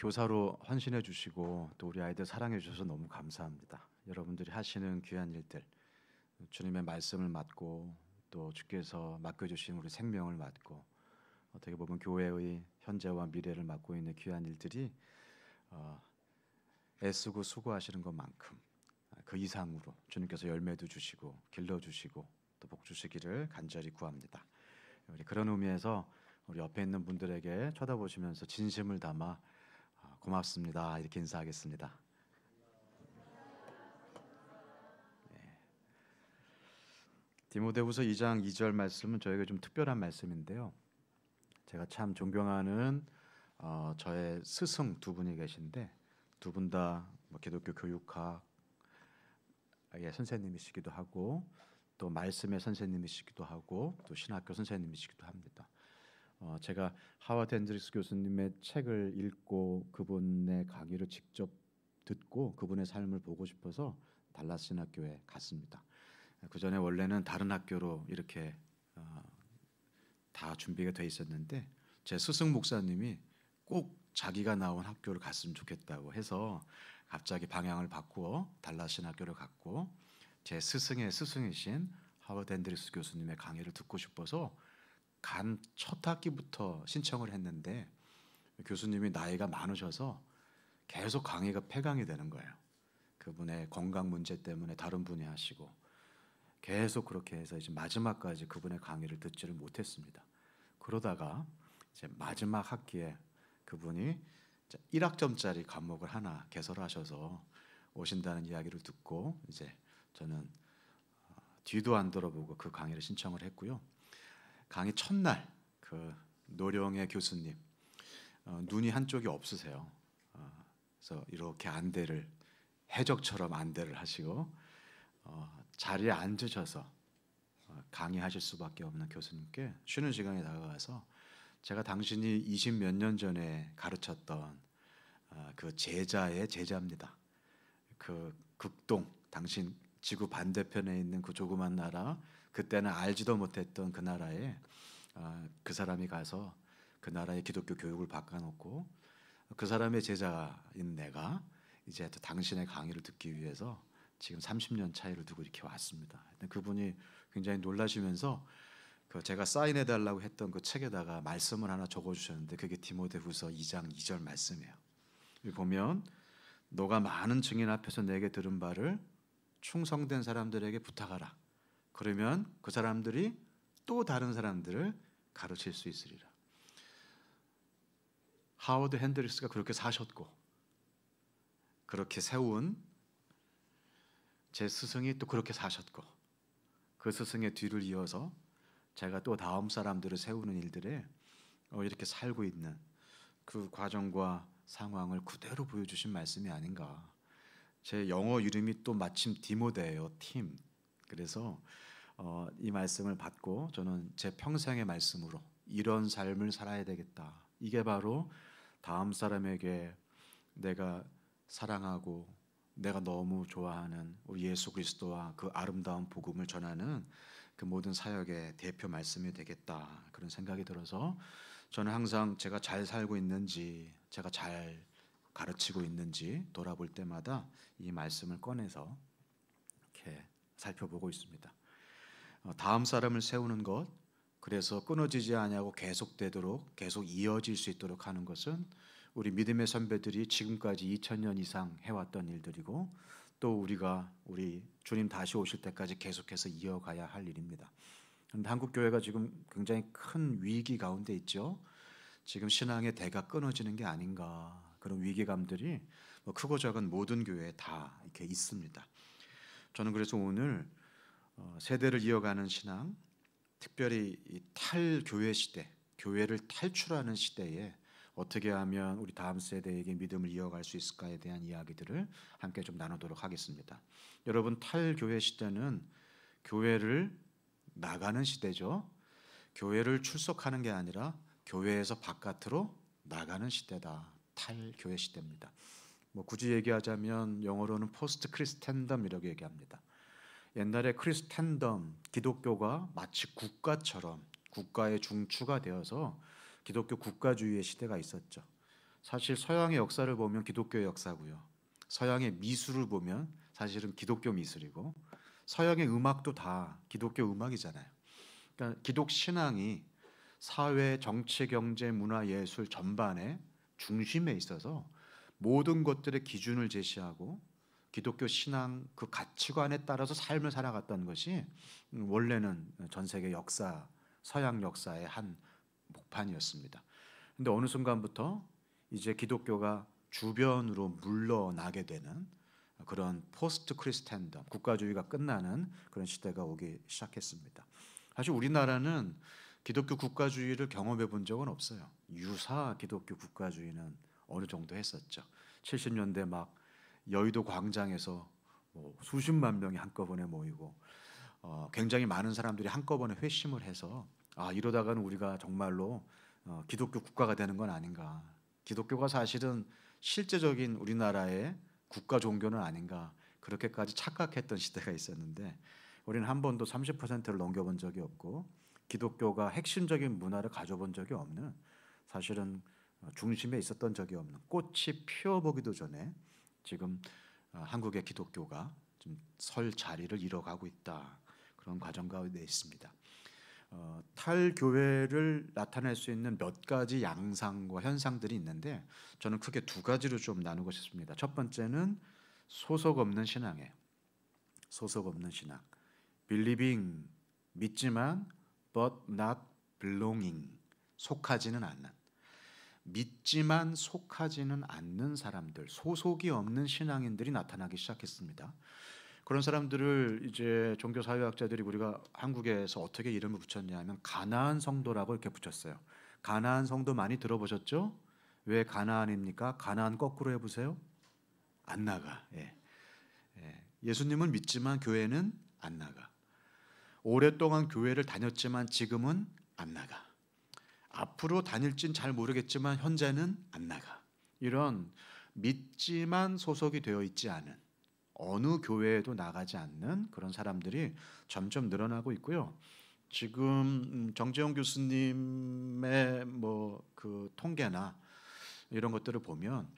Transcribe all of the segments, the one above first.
교사로 헌신해 주시고 또 우리 아이들 사랑해 주셔서 너무 감사합니다. 여러분들이 하시는 귀한 일들, 주님의 말씀을 맡고 또 주께서 맡겨 주신 우리 생명을 맡고 어떻게 보면 교회의 현재와 미래를 맡고 있는 귀한 일들이 애쓰고 수고하시는 것만큼 그 이상으로 주님께서 열매도 주시고 길러 주시고 또 복 주시기를 간절히 구합니다. 우리 그런 의미에서 우리 옆에 있는 분들에게 쳐다보시면서 진심을 담아 고맙습니다 이렇게 인사하겠습니다. 디모데후서 2장 2절 말씀은 저에게 좀 특별한 말씀인데요. 제가 참 존경하는 저의 스승 두 분이 계신데 두 분 다 기독교 교육학의 선생님이시기도 하고 또 말씀의 선생님이시기도 하고 또 신학교 선생님이시기도 합니다. 제가 하워드 헨드릭스 교수님의 책을 읽고 그분의 강의를 직접 듣고 그분의 삶을 보고 싶어서 달라스 신학교에 갔습니다. 그 전에 원래는 다른 학교로 이렇게 다 준비가 돼 있었는데 제 스승 목사님이 꼭 자기가 나온 학교를 갔으면 좋겠다고 해서 갑자기 방향을 바꾸어 달라스 신학교를 갔고 제 스승의 스승이신 하워드 헨드릭스 교수님의 강의를 듣고 싶어서 간 첫 학기부터 신청을 했는데 교수님이 나이가 많으셔서 계속 강의가 폐강이 되는 거예요. 그분의 건강 문제 때문에 다른 분이 하시고 계속 그렇게 해서 이제 마지막까지 그분의 강의를 듣지를 못했습니다. 그러다가 이제 마지막 학기에 그분이 1학점짜리 과목을 하나 개설하셔서 오신다는 이야기를 듣고 이제 저는 뒤도 안 돌아보고 그 강의를 신청을 했고요. 강의 첫날 그 노령의 교수님 눈이 한쪽이 없으세요. 그래서 이렇게 안대를 해적처럼 안대를 하시고 자리에 앉으셔서 강의하실 수밖에 없는 교수님께 쉬는 시간에 다가가서 제가 당신이 20 몇 년 전에 가르쳤던 그 제자의 제자입니다. 그 극동 당신 지구 반대편에 있는 그 조그만 나라 그때는 알지도 못했던 그 나라에 그 사람이 가서 그 나라의 기독교 교육을 바꿔놓고 그 사람의 제자인 내가 이제 또 당신의 강의를 듣기 위해서 지금 30년 차이를 두고 이렇게 왔습니다. 그분이 굉장히 놀라시면서 그 제가 사인해 달라고 했던 그 책에다가 말씀을 하나 적어주셨는데 그게 디모데후서 2장 2절 말씀이에요. 여기 보면 너가 많은 증인 앞에서 내게 들은 바를 충성된 사람들에게 부탁하라. 그러면 그 사람들이 또 다른 사람들을 가르칠 수 있으리라. 하워드 헨드릭스가 그렇게 사셨고 그렇게 세운 제 스승이 또 그렇게 사셨고 그 스승의 뒤를 이어서 제가 또 다음 사람들을 세우는 일들에 이렇게 살고 있는 그 과정과 상황을 그대로 보여주신 말씀이 아닌가. 제 영어 이름이 또 마침 디모데예요. 팀. 그래서 이 말씀을 받고 저는 제 평생의 말씀으로 이런 삶을 살아야 되겠다. 이게 바로 다음 사람에게 내가 사랑하고 내가 너무 좋아하는 우리 예수 그리스도와 그 아름다운 복음을 전하는 그 모든 사역의 대표 말씀이 되겠다. 그런 생각이 들어서 저는 항상 제가 잘 살고 있는지 제가 잘 가르치고 있는지 돌아볼 때마다 이 말씀을 꺼내서 이렇게 살펴보고 있습니다. 다음 사람을 세우는 것, 그래서 끊어지지 아니하고 계속되도록 계속 이어질 수 있도록 하는 것은 우리 믿음의 선배들이 지금까지 2000년 이상 해왔던 일들이고 또 우리 주님 다시 오실 때까지 계속해서 이어가야 할 일입니다. 그런데 한국 교회가 지금 굉장히 큰 위기 가운데 있죠. 지금 신앙의 대가 끊어지는 게 아닌가 그런 위기감들이 크고 작은 모든 교회에 다 이렇게 있습니다. 저는 그래서 오늘 세대를 이어가는 신앙, 특별히 이 탈교회 시대, 교회를 탈출하는 시대에 어떻게 하면 우리 다음 세대에게 믿음을 이어갈 수 있을까에 대한 이야기들을 함께 좀 나누도록 하겠습니다. 여러분, 탈교회 시대는 교회를 나가는 시대죠. 교회를 출석하는 게 아니라 교회에서 바깥으로 나가는 시대다. 탈교회 시대입니다. 굳이 얘기하자면 영어로는 포스트 크리스텐덤이라고 얘기합니다. 옛날에 크리스텐덤, 기독교가 마치 국가처럼 국가의 중추가 되어서 기독교 국가주의의 시대가 있었죠. 사실 서양의 역사를 보면 기독교의 역사고요. 서양의 미술을 보면 사실은 기독교 미술이고, 서양의 음악도 다 기독교 음악이잖아요. 그러니까 기독 신앙이 사회, 정치, 경제, 문화, 예술 전반의 중심에 있어서 모든 것들의 기준을 제시하고 기독교 신앙 그 가치관에 따라서 삶을 살아갔던 것이 원래는 전 세계 역사, 서양 역사의 한 목판이었습니다. 근데 어느 순간부터 이제 기독교가 주변으로 물러나게 되는 그런 포스트 크리스텐덤, 국가주의가 끝나는 그런 시대가 오기 시작했습니다. 사실 우리나라는 기독교 국가주의를 경험해 본 적은 없어요. 유사 기독교 국가주의는 어느 정도 했었죠. 70년대 막 여의도 광장에서 뭐 수십만 명이 한꺼번에 모이고 굉장히 많은 사람들이 한꺼번에 회심을 해서 이러다가는 우리가 정말로 기독교 국가가 되는 건 아닌가. 기독교가 사실은 실제적인 우리나라의 국가 종교는 아닌가. 그렇게까지 착각했던 시대가 있었는데 우리는 한 번도 30%를 넘겨본 적이 없고 기독교가 핵심적인 문화를 가져본 적이 없는, 사실은 중심에 있었던 적이 없는, 꽃이 피어보기도 전에 지금 한국의 기독교가 좀 설 자리를 잃어가고 있다. 그런 과정 가운데 있습니다. 탈교회를 나타낼 수 있는 몇 가지 양상과 현상들이 있는데 저는 크게 두 가지로 좀 나누고 싶습니다. 첫 번째는 소속 없는 신앙이에요. 소속 없는 신앙. believing, 믿지만 but not belonging, 속하지는 않는, 믿지만 속하지는 않는 사람들, 소속이 없는 신앙인들이 나타나기 시작했습니다. 그런 사람들을 이제 종교사회학자들이 우리가 한국에서 어떻게 이름을 붙였냐면 가나안 성도라고 이렇게 붙였어요. 가나안 성도 많이 들어보셨죠? 왜 가나안입니까? 가나안 거꾸로 해보세요. 안 나가. 예수님은 믿지만 교회는 안 나가. 오랫동안 교회를 다녔지만 지금은 안 나가. 앞으로 다닐진 잘 모르겠지만 현재는 안 나가. 이런 믿지만 소속이 되어 있지 않은, 어느 교회에도 나가지 않는 그런 사람들이 점점 늘어나고 있고요. 지금 정재영 교수님의 그 통계나 이런 것들을 보면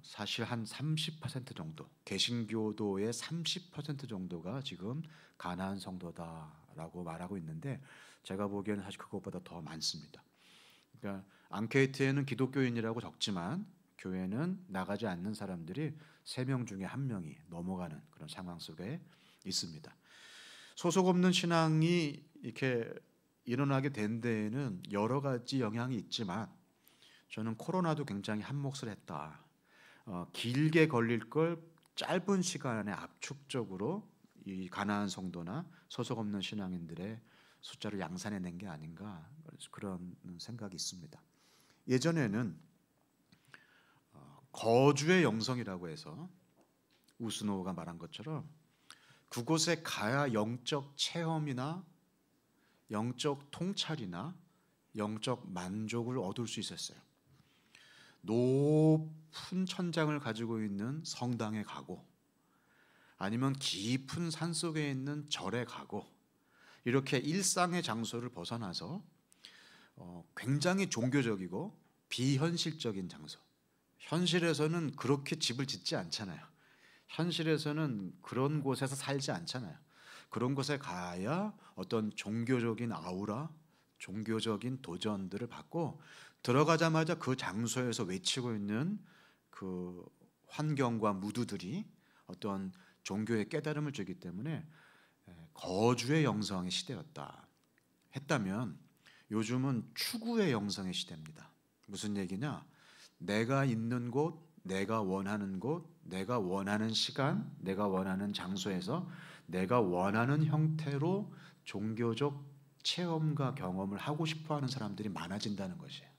사실 한 30% 정도, 개신교도의 30% 정도가 지금 가나안 성도다라고 말하고 있는데 제가 보기에는 사실 그것보다 더 많습니다. 그러니까 앙케이트에는 기독교인이라고 적지만 교회는 나가지 않는 사람들이 3명 중에 1명이 넘어가는 그런 상황 속에 있습니다. 소속 없는 신앙이 이렇게 일어나게 된 데에는 여러 가지 영향이 있지만 저는 코로나도 굉장히 한몫을 했다. 길게 걸릴 걸 짧은 시간에 압축적으로 이 가나안 성도나 소속 없는 신앙인들의 숫자를 양산해낸 게 아닌가, 그런 생각이 있습니다. 예전에는 거주의 영성이라고 해서 우스노가 말한 것처럼 그곳에 가야 영적 체험이나 영적 통찰이나 영적 만족을 얻을 수 있었어요. 높은 천장을 가지고 있는 성당에 가고 아니면 깊은 산속에 있는 절에 가고 이렇게 일상의 장소를 벗어나서 굉장히 종교적이고 비현실적인 장소, 현실에서는 그렇게 집을 짓지 않잖아요. 현실에서는 그런 곳에서 살지 않잖아요. 그런 곳에 가야 어떤 종교적인 아우라, 종교적인 도전들을 받고 들어가자마자 그 장소에서 외치고 있는 그 환경과 무드들이 어떤 종교의 깨달음을 주기 때문에 거주의 영성의 시대였다 했다면 요즘은 추구의 영성의 시대입니다. 무슨 얘기냐? 내가 있는 곳, 내가 원하는 곳, 내가 원하는 시간, 내가 원하는 장소에서 내가 원하는 형태로 종교적 체험과 경험을 하고 싶어하는 사람들이 많아진다는 것이에요.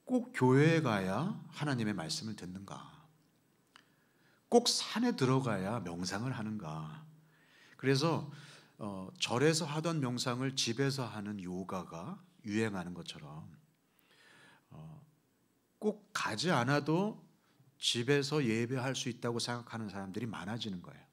꼭 교회에 가야 하나님의 말씀을 듣는가? 꼭 산에 들어가야 명상을 하는가? 그래서 절에서 하던 명상을 집에서 하는 요가가 유행하는 것처럼 꼭 가지 않아도 집에서 예배할 수 있다고 생각하는 사람들이 많아지는 거예요.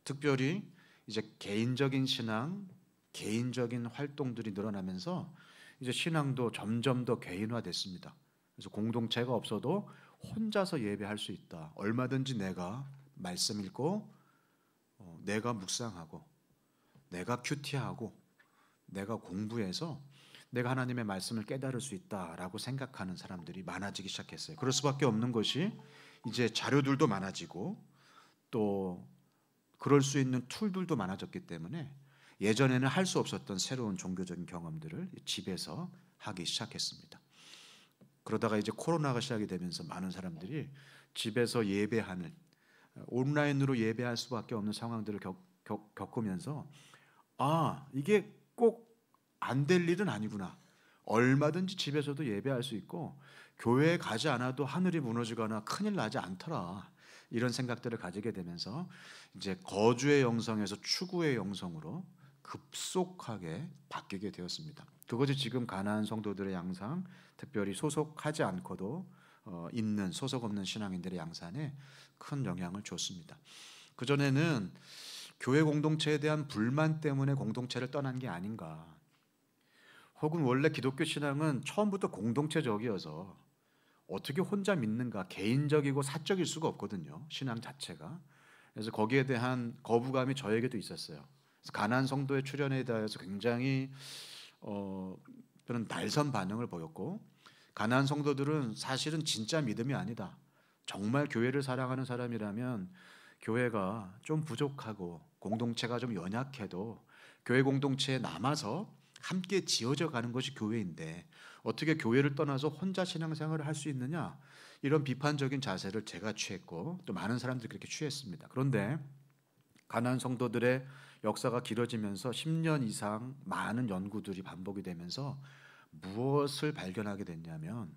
특별히 이제 개인적인 신앙, 개인적인 활동들이 늘어나면서 이제 신앙도 점점 더 개인화됐습니다. 그래서 공동체가 없어도 혼자서 예배할 수 있다. 얼마든지 내가 말씀 읽고 내가 묵상하고 내가 큐티하고 내가 공부해서 내가 하나님의 말씀을 깨달을 수 있다라고 생각하는 사람들이 많아지기 시작했어요. 그럴 수밖에 없는 것이 이제 자료들도 많아지고 또 그럴 수 있는 툴들도 많아졌기 때문에 예전에는 할 수 없었던 새로운 종교적인 경험들을 집에서 하기 시작했습니다. 그러다가 이제 코로나가 시작이 되면서 많은 사람들이 집에서 예배하는 온라인으로 예배할 수밖에 없는 상황들을 겪으면서 이게 꼭 안 될 일은 아니구나. 얼마든지 집에서도 예배할 수 있고 교회에 가지 않아도 하늘이 무너지거나 큰일 나지 않더라. 이런 생각들을 가지게 되면서 이제 거주의 영성에서 추구의 영성으로 급속하게 바뀌게 되었습니다. 그것이 지금 가나안 성도들의 양상, 특별히 소속하지 않고도 있는 소속 없는 신앙인들의 양산에 큰 영향을 줬습니다. 그전에는 교회 공동체에 대한 불만 때문에 공동체를 떠난 게 아닌가, 혹은 원래 기독교 신앙은 처음부터 공동체적이어서 어떻게 혼자 믿는가, 개인적이고 사적일 수가 없거든요, 신앙 자체가. 그래서 거기에 대한 거부감이 저에게도 있었어요. 그래서 가나안 성도의 출현에 대해서 굉장히 그런 날선 반응을 보였고, 가나안 성도들은 사실은 진짜 믿음이 아니다. 정말 교회를 사랑하는 사람이라면 교회가 좀 부족하고 공동체가 좀 연약해도 교회 공동체에 남아서 함께 지어져 가는 것이 교회인데 어떻게 교회를 떠나서 혼자 신앙생활을 할 수 있느냐, 이런 비판적인 자세를 제가 취했고 또 많은 사람들이 그렇게 취했습니다. 그런데 가나안 성도들의 역사가 길어지면서 10년 이상 많은 연구들이 반복이 되면서 무엇을 발견하게 됐냐면,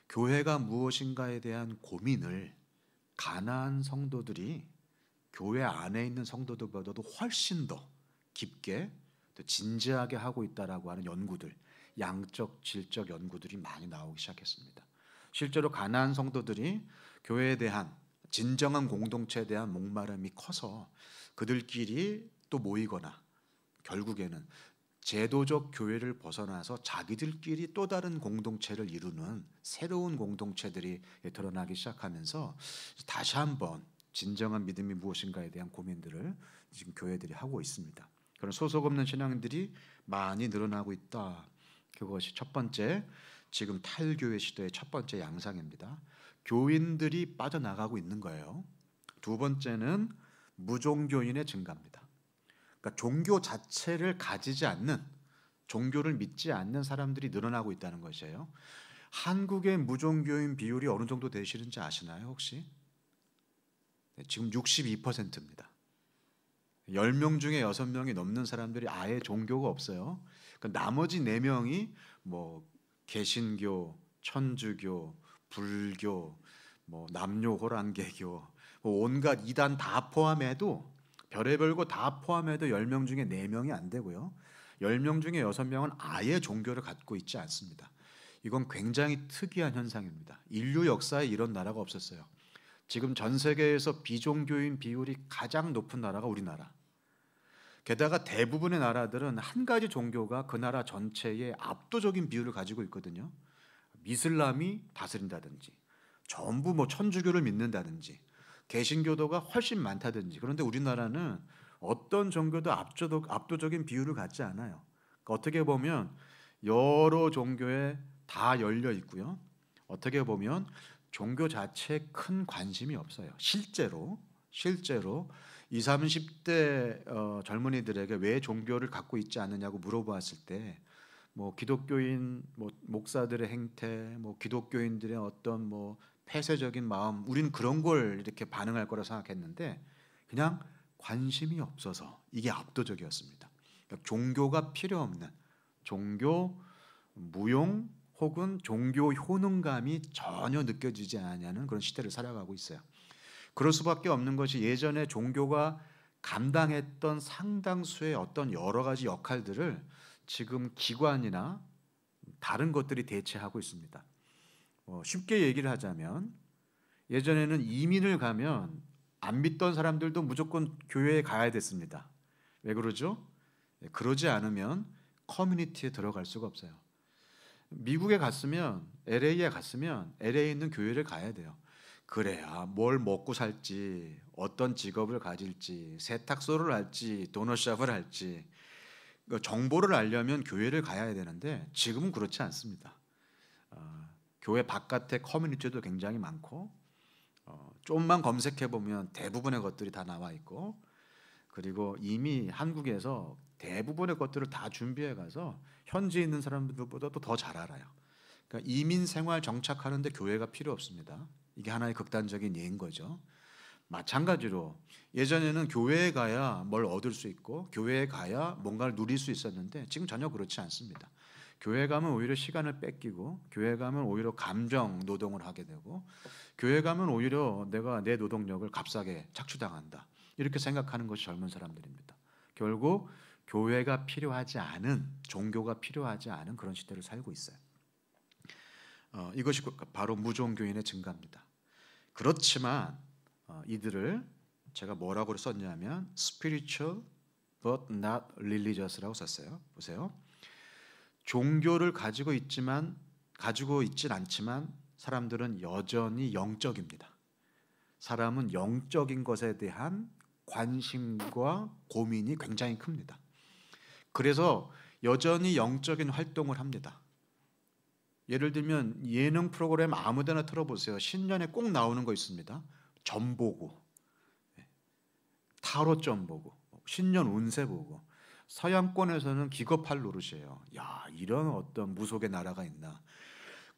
교회가 무엇인가에 대한 고민을 가나안 성도들이 교회 안에 있는 성도들보다도 훨씬 더 깊게 또 진지하게 하고 있다라고 하는 연구들, 양적 질적 연구들이 많이 나오기 시작했습니다. 실제로 가나안 성도들이 교회에 대한 진정한 공동체에 대한 목마름이 커서 그들끼리 또 모이거나 결국에는 제도적 교회를 벗어나서 자기들끼리 또 다른 공동체를 이루는 새로운 공동체들이 드러나기 시작하면서 다시 한번 진정한 믿음이 무엇인가에 대한 고민들을 지금 교회들이 하고 있습니다. 그런 소속 없는 신앙인들이 많이 늘어나고 있다. 그것이 첫 번째, 지금 탈교회 시대의 첫 번째 양상입니다. 교인들이 빠져나가고 있는 거예요. 두 번째는 무종교인의 증가입니다. 그러니까 종교 자체를 가지지 않는, 종교를 믿지 않는 사람들이 늘어나고 있다는 것이에요. 한국의 무종교인 비율이 어느 정도 되시는지 아시나요, 혹시? 네, 지금 62%입니다. 10명 중에 6명이 넘는 사람들이 아예 종교가 없어요. 그러니까 나머지 4명이 뭐 개신교, 천주교, 불교, 뭐 남녀호랑개교, 뭐 온갖 이단 다 포함해도, 별의별 거 다 포함해도 10명 중에 4명이 안 되고요. 10명 중에 6명은 아예 종교를 갖고 있지 않습니다. 이건 굉장히 특이한 현상입니다. 인류 역사에 이런 나라가 없었어요. 지금 전 세계에서 비종교인 비율이 가장 높은 나라가 우리나라. 게다가 대부분의 나라들은 한 가지 종교가 그 나라 전체의 압도적인 비율을 가지고 있거든요. 이슬람이 다스린다든지, 전부 뭐 천주교를 믿는다든지, 개신교도가 훨씬 많다든지. 그런데 우리나라는 어떤 종교도 압도적인 비율을 갖지 않아요. 그러니까 어떻게 보면 여러 종교에 다 열려 있고요. 어떻게 보면 종교 자체에 큰 관심이 없어요. 실제로 20, 30대 젊은이들에게 왜 종교를 갖고 있지 않느냐고 물어보았을 때, 뭐 기독교인 목사들의 행태, 뭐 기독교인들의 어떤 뭐 폐쇄적인 마음, 우리는 그런 걸 이렇게 반응할 거라 생각했는데 그냥 관심이 없어서 이게 압도적이었습니다. 그러니까 종교가 필요 없는, 종교 무용 혹은 종교 효능감이 전혀 느껴지지 않냐는 그런 시대를 살아가고 있어요. 그럴 수밖에 없는 것이 예전에 종교가 감당했던 상당수의 어떤 여러 가지 역할들을 지금 기관이나 다른 것들이 대체하고 있습니다. 쉽게 얘기를 하자면 예전에는 이민을 가면 안 믿던 사람들도 무조건 교회에 가야 됐습니다. 왜 그러죠? 그러지 않으면 커뮤니티에 들어갈 수가 없어요. 미국에 갔으면 LA에 갔으면 LA에 있는 교회를 가야 돼요. 그래야 뭘 먹고 살지, 어떤 직업을 가질지, 세탁소를 할지, 도넛샵을 할지 그 정보를 알려면 교회를 가야 되는데 지금은 그렇지 않습니다. 교회 바깥에 커뮤니티도 굉장히 많고 좀만 검색해 보면 대부분의 것들이 다 나와 있고, 그리고 이미 한국에서 대부분의 것들을 다 준비해 가서 현지에 있는 사람들보다도 더 잘 알아요. 그러니까 이민 생활 정착하는데 교회가 필요 없습니다. 이게 하나의 극단적인 예인 거죠. 마찬가지로 예전에는 교회에 가야 뭘 얻을 수 있고 교회에 가야 뭔가를 누릴 수 있었는데 지금 전혀 그렇지 않습니다. 교회 가면 오히려 시간을 뺏기고, 교회 가면 오히려 감정 노동을 하게 되고, 교회 가면 오히려 내가 내 노동력을 값싸게 착취당한다, 이렇게 생각하는 것이 젊은 사람들입니다. 결국 교회가 필요하지 않은, 종교가 필요하지 않은 그런 시대를 살고 있어요. 이것이 바로 무종교인의 증가입니다. 그렇지만 이들을 제가 뭐라고 썼냐면 spiritual but not religious라고 썼어요. 보세요. 종교를 가지고 있진 않지만 사람들은 여전히 영적입니다. 사람은 영적인 것에 대한 관심과 고민이 굉장히 큽니다. 그래서 여전히 영적인 활동을 합니다. 예를 들면 예능 프로그램 아무데나 틀어보세요. 신년에 꼭 나오는 거 있습니다. 점 보고, 타로점 보고, 신년 운세 보고. 서양권에서는 기겁할 노릇이에요. 야, 이런 어떤 무속의 나라가 있나.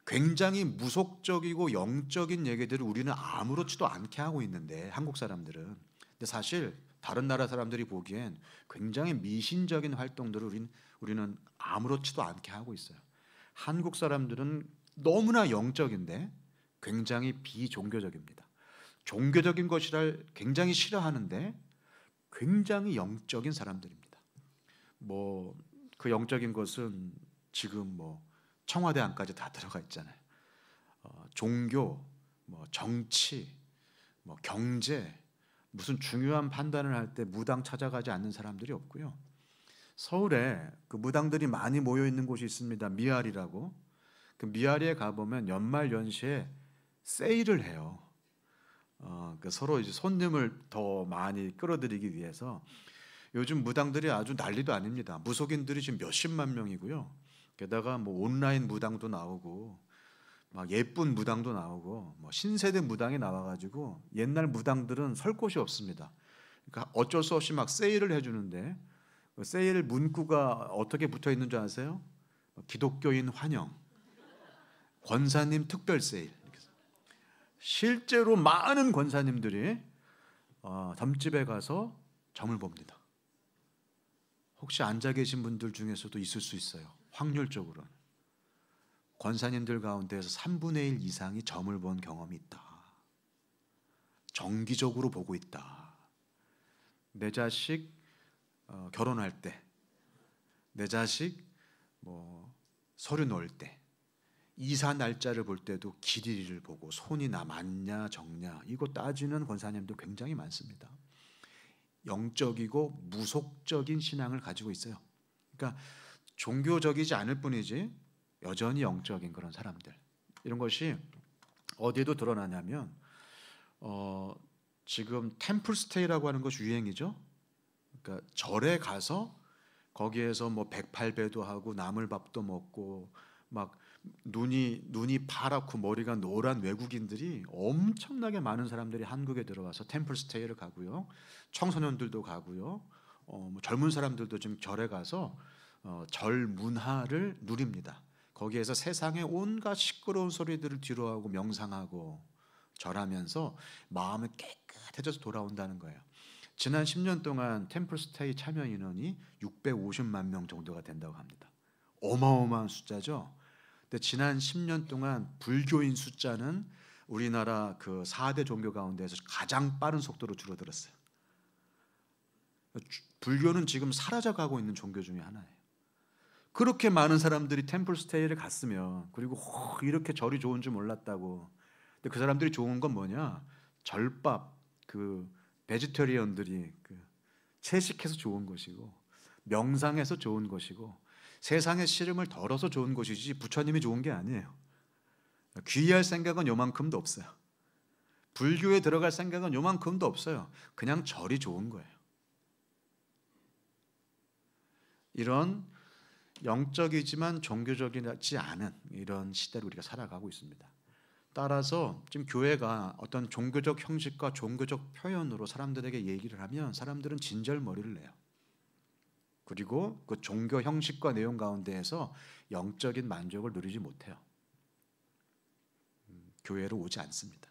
굉장히 무속적이고 영적인 얘기들을 우리는 아무렇지도 않게 하고 있는데, 한국 사람들은. 근데 사실 다른 나라 사람들이 보기엔 굉장히 미신적인 활동들을 우리는 아무렇지도 않게 하고 있어요. 한국 사람들은 너무나 영적인데 굉장히 비종교적입니다. 종교적인 것이라 굉장히 싫어하는데 굉장히 영적인 사람들입니다. 그 영적인 것은 지금 청와대 안까지 다 들어가 있잖아요. 종교, 정치, 경제, 무슨 중요한 판단을 할 때 무당 찾아가지 않는 사람들이 없고요. 서울에 그 무당들이 많이 모여 있는 곳이 있습니다. 미아리라고. 그 미아리에 가보면 연말 연시에 세일을 해요. 서로 이제 손님을 더 많이 끌어들이기 위해서 요즘 무당들이 아주 난리도 아닙니다. 무속인들이 지금 몇십만 명이고요. 게다가 온라인 무당도 나오고, 막 예쁜 무당도 나오고, 신세대 무당이 나와가지고 옛날 무당들은 설 곳이 없습니다. 그러니까 어쩔 수 없이 막 세일을 해주는데, 그 세일 문구가 어떻게 붙어 있는 줄 아세요? 기독교인 환영, 권사님 특별 세일. 실제로 많은 권사님들이 점집에 가서 점을 봅니다. 혹시 앉아 계신 분들 중에서도 있을 수 있어요. 확률적으로는 권사님들 가운데에서 3분의 1 이상이 점을 본 경험이 있다. 정기적으로 보고 있다. 내 자식 결혼할 때, 내 자식 서류 넣을 때, 이사 날짜를 볼 때도 길이를 보고 손이 맞냐 적냐 이거 따지는 권사님도 굉장히 많습니다. 영적이고 무속적인 신앙을 가지고 있어요. 그러니까 종교적이지 않을 뿐이지 여전히 영적인 그런 사람들. 이런 것이 어디에도 드러나냐면 지금 템플 스테이라고 하는 것이 유행이죠. 그러니까 절에 가서 거기에서 108배도 하고 나물밥도 먹고, 막 눈이 파랗고 머리가 노란 외국인들이 엄청나게 많은 사람들이 한국에 들어와서 템플 스테이를 가고요. 청소년들도 가고요. 젊은 사람들도 지금 절에 가서 절 문화를 누립니다. 거기에서 세상의 온갖 시끄러운 소리들을 뒤로하고 명상하고 절하면서 마음이 깨끗해져서 돌아온다는 거예요. 지난 10년 동안 템플 스테이 참여 인원이 650만 명 정도가 된다고 합니다. 어마어마한 숫자죠. 근데 지난 10년 동안 불교인 숫자는 우리나라 그 4대 종교 가운데서 가장 빠른 속도로 줄어들었어요. 불교는 지금 사라져가고 있는 종교 중에 하나예요. 그렇게 많은 사람들이 템플 스테이를 갔으면, 그리고 이렇게 절이 좋은 줄 몰랐다고. 근데 그 사람들이 좋은 건 뭐냐? 절밥, 베지테리언들이 채식해서 좋은 것이고, 명상해서 좋은 것이고, 세상의 씨름을 덜어서 좋은 것이지 부처님이 좋은 게 아니에요. 귀의할 생각은 요만큼도 없어요. 불교에 들어갈 생각은 요만큼도 없어요. 그냥 절이 좋은 거예요. 이런 영적이지만 종교적이지 않은 이런 시대를 우리가 살아가고 있습니다. 따라서 지금 교회가 어떤 종교적 형식과 종교적 표현으로 사람들에게 얘기를 하면 사람들은 진절머리를 내요. 그리고 그 종교 형식과 내용 가운데에서 영적인 만족을 누리지 못해요. 교회로 오지 않습니다.